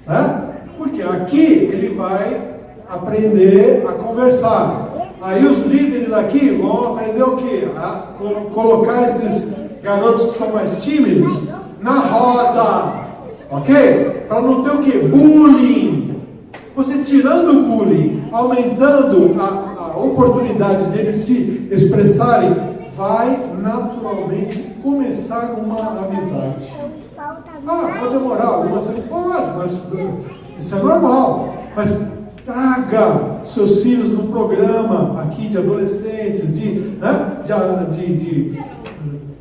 Né? Porque aqui ele vai aprender a conversar. Aí os líderes aqui vão aprender o quê? A colocar esses garotos que são mais tímidos na roda. Ok? Para não ter o quê? Bullying. Você tirando o bullying, aumentando a oportunidade deles se expressarem, vai naturalmente começar uma amizade. Pode demorar algumas semanas? Pode, mas isso é normal. Mas traga seus filhos no programa aqui de adolescentes,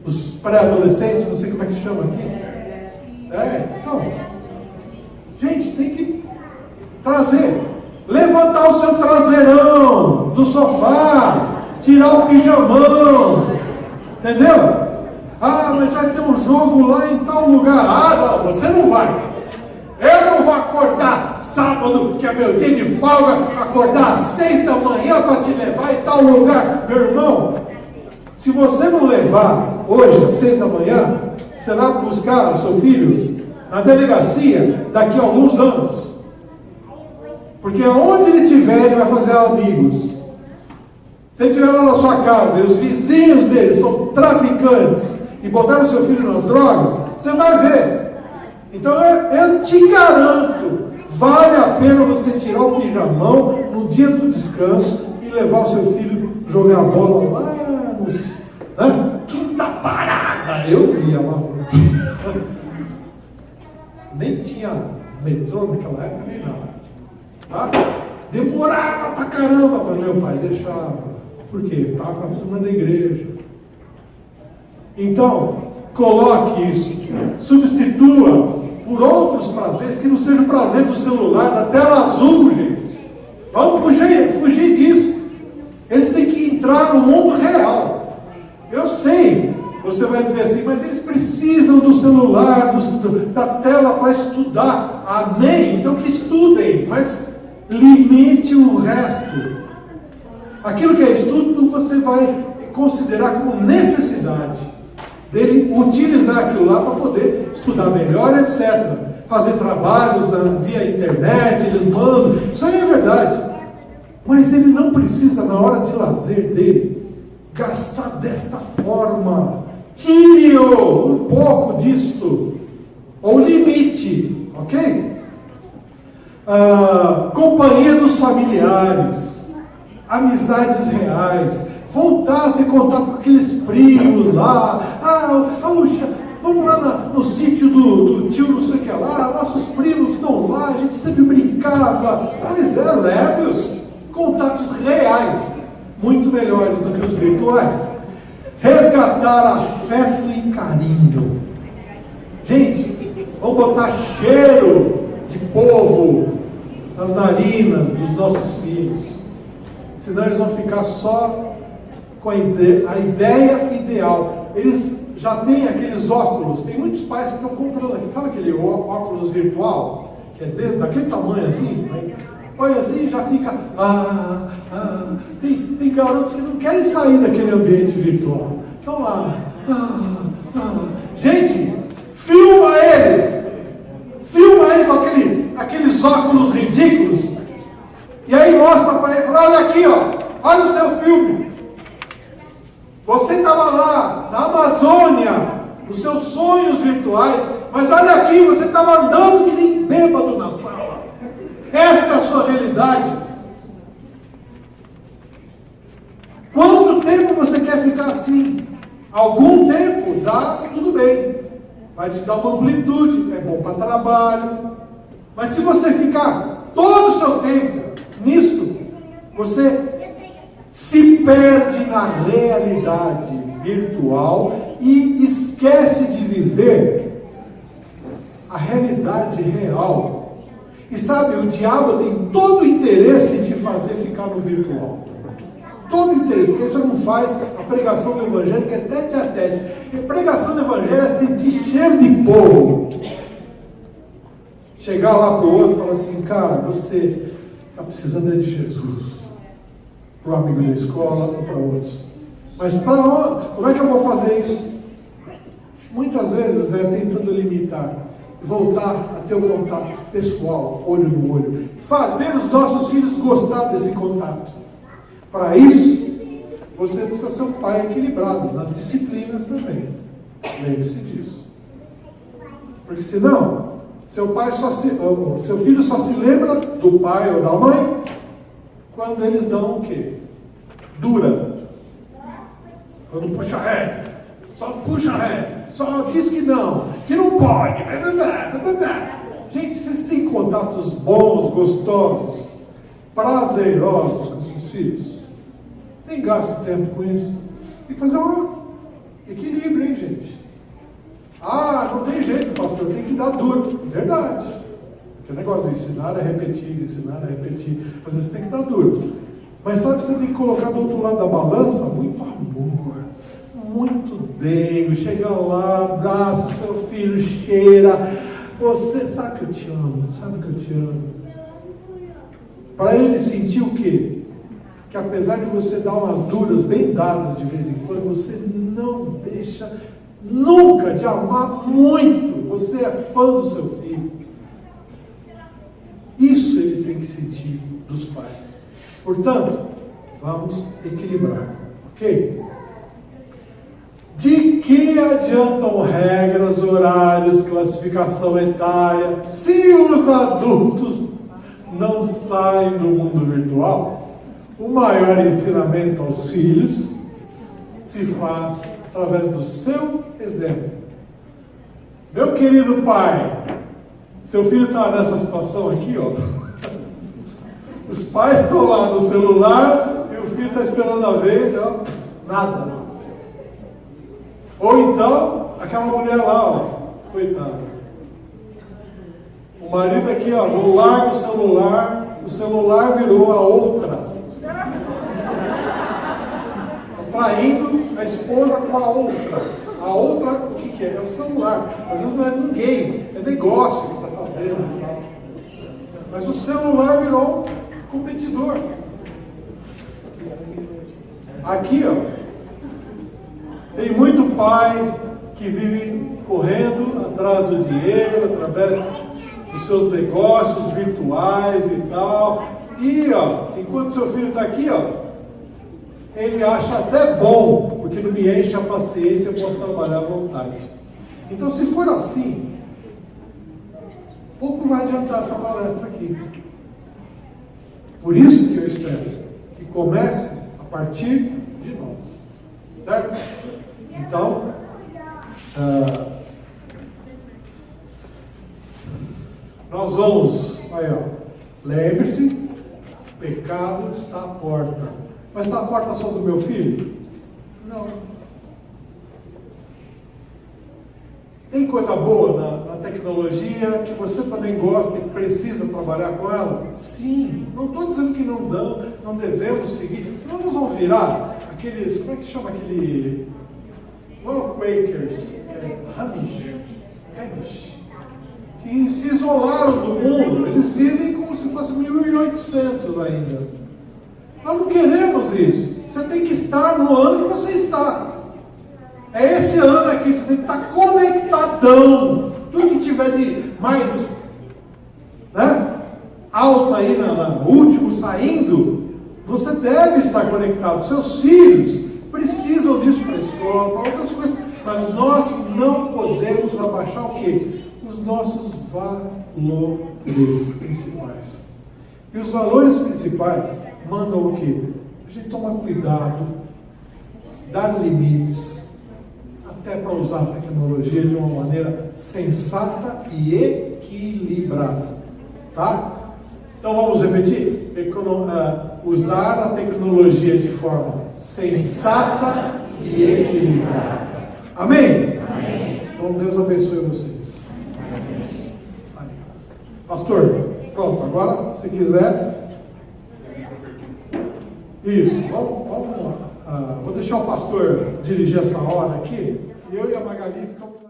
os pré-adolescentes, não sei como é que chama aqui. Não. Gente, tem que trazer. Levantar o seu traseirão do sofá, tirar o pijamão, entendeu? Mas vai ter um jogo lá em tal lugar. Não, você não vai. Eu não vou acordar sábado, que é meu dia de folga, acordar às 6 da manhã para te levar em tal lugar. Meu irmão, se você não levar hoje às 6 da manhã, você vai buscar o seu filho na delegacia daqui a alguns anos. Porque aonde ele estiver, ele vai fazer amigos. Se ele estiver lá na sua casa e os vizinhos dele são traficantes e botaram o seu filho nas drogas, você vai ver. Então eu te garanto, vale a pena você tirar o pijamão no dia do descanso e levar o seu filho jogar bola lá nos... Quinta Parada! Eu ia lá. Nem tinha metrô naquela época, nem nada. Tá? Demorava pra caramba, mas meu pai deixava. Por quê? Estava com a turma da igreja. Então, coloque isso. Substitua por outros prazeres que não seja o prazer do celular, da tela azul, gente. Vamos fugir disso. Eles têm que entrar no mundo real. Eu sei, você vai dizer assim, mas eles precisam do celular, da tela para estudar. Amém? Então que estudem, mas limite o resto. Aquilo que é estudo, você vai considerar como necessidade dele utilizar aquilo lá para poder estudar melhor, etc. Fazer trabalhos via internet, eles mandam. Isso aí é verdade. Mas ele não precisa, na hora de lazer dele, gastar desta forma. Tire-o um pouco disto, ou limite, ok? Companhia dos familiares, amizades reais, voltar a ter contato com aqueles primos lá. Vamos lá no sítio do tio não sei o que lá, nossos primos estão lá, a gente sempre brincava. Pois é, leve-os. Contatos reais, muito melhores do que os virtuais. Resgatar afeto e carinho. Gente, vamos botar cheiro de povo nas narinas dos nossos filhos. Senão eles vão ficar só com a ideia ideal. Eles já têm aqueles óculos. Tem muitos pais que estão comprando aqui. Sabe aquele óculos virtual? Que é daquele tamanho assim, né? Olha assim, já fica. Tem garotos que não querem sair daquele ambiente virtual. Então lá. Gente, filma ele com aqueles óculos ridículos. E aí mostra para ele, fala, olha aqui, ó, olha o seu filme. Você estava lá na Amazônia, nos seus sonhos virtuais, mas olha aqui, você estava andando que nem bêbado na sala. Esta é a sua realidade. Quanto tempo você quer ficar assim? Algum tempo, dá, tudo bem. Vai te dar uma amplitude, é bom para trabalho. Mas se você ficar todo o seu tempo nisso, você se perde na realidade virtual e esquece de viver a realidade real. E sabe, o diabo tem todo o interesse em te fazer ficar no virtual. Todo o interesse, porque você não faz a pregação do evangelho, que é tete a tete. E a pregação do evangelho é sentir cheiro de povo. Chegar lá para o outro e falar assim, cara, você está precisando de Jesus. Para o amigo da escola ou para outros. Mas como é que eu vou fazer isso? Muitas vezes é tentando limitar. Voltar a ter o contato pessoal, olho no olho. Fazer os nossos filhos gostar desse contato. Para isso, você precisa ser um pai equilibrado, nas disciplinas também. Lembre-se disso. Porque senão, seu filho só se lembra do pai ou da mãe quando eles dão o quê? Dura. Quando puxa ré. Só puxa ré. Só diz que não pode. Gente, vocês têm contatos bons, gostosos, prazerosos com seus filhos? Nem gasto tempo com isso. Tem que fazer um equilíbrio, hein, gente? Não tem jeito, pastor, tem que dar duro. Verdade. Porque o negócio de ensinar é repetir. Às vezes tem que dar duro. Mas sabe, você tem que colocar do outro lado da balança muito amor, muito dengo. Chega lá, abraça o seu filho, cheira. Você sabe que eu te amo, Para ele sentir o quê? Que apesar de você dar umas duras, bem dadas de vez em quando, você não deixa nunca de amar muito. Você é fã do seu filho. Isso ele tem que sentir dos pais. Portanto, vamos equilibrar, ok? De que adiantam regras, horários, classificação etária, se os adultos não saem do mundo virtual? O maior ensinamento aos filhos se faz através do seu exemplo. Meu querido pai, seu filho está nessa situação aqui, ó. Os pais estão lá no celular e o filho está esperando a vez, ó, nada. Ou então, aquela mulher lá, ó, coitada. O marido aqui, ó, não larga o celular virou a outra. Traindo a esposa com a outra. A outra, o que é? É o celular. Às vezes não é ninguém, é negócio que está fazendo. Tá? Mas o celular virou competidor. Aqui, ó, tem muito pai que vive correndo atrás do dinheiro, através dos seus negócios virtuais e tal. E, ó, enquanto seu filho está aqui, ó, ele acha até bom, porque não me enche a paciência, eu posso trabalhar à vontade. Então, se for assim, pouco vai adiantar essa palestra aqui. Por isso que eu espero que comece a partir de nós. Certo? Então, nós vamos, aí ó, lembre-se, pecado está à porta. Mas está à porta só do meu filho? Não. Tem coisa boa na tecnologia que você também gosta e precisa trabalhar com ela? Sim. Não estou dizendo que não devemos seguir. Senão nós vamos virar aqueles, como é que chama aquele... Não é o Quakers, é Hamish, que se isolaram do mundo. Eles vivem como se fosse 1800 ainda. Nós não queremos isso. Você tem que estar no ano que você está. É esse ano aqui, você tem que estar conectadão. Tudo que tiver de mais, né, alto aí, no último saindo, você deve estar conectado. Seus filhos precisam disso para a escola, para outras coisas. Mas nós não podemos abaixar o quê? Os nossos valores principais. E os valores principais mandam o quê? A gente tomar cuidado, dar limites, até para usar a tecnologia de uma maneira sensata e equilibrada. Tá? Então vamos repetir? Usar a tecnologia de forma sensata e equilibrada. Amém? Amém. Então Deus abençoe vocês. Amém. Pastor, pronto, agora se quiser. Isso, vamos lá. Vou deixar o pastor dirigir essa hora aqui. E eu e a Magali ficamos.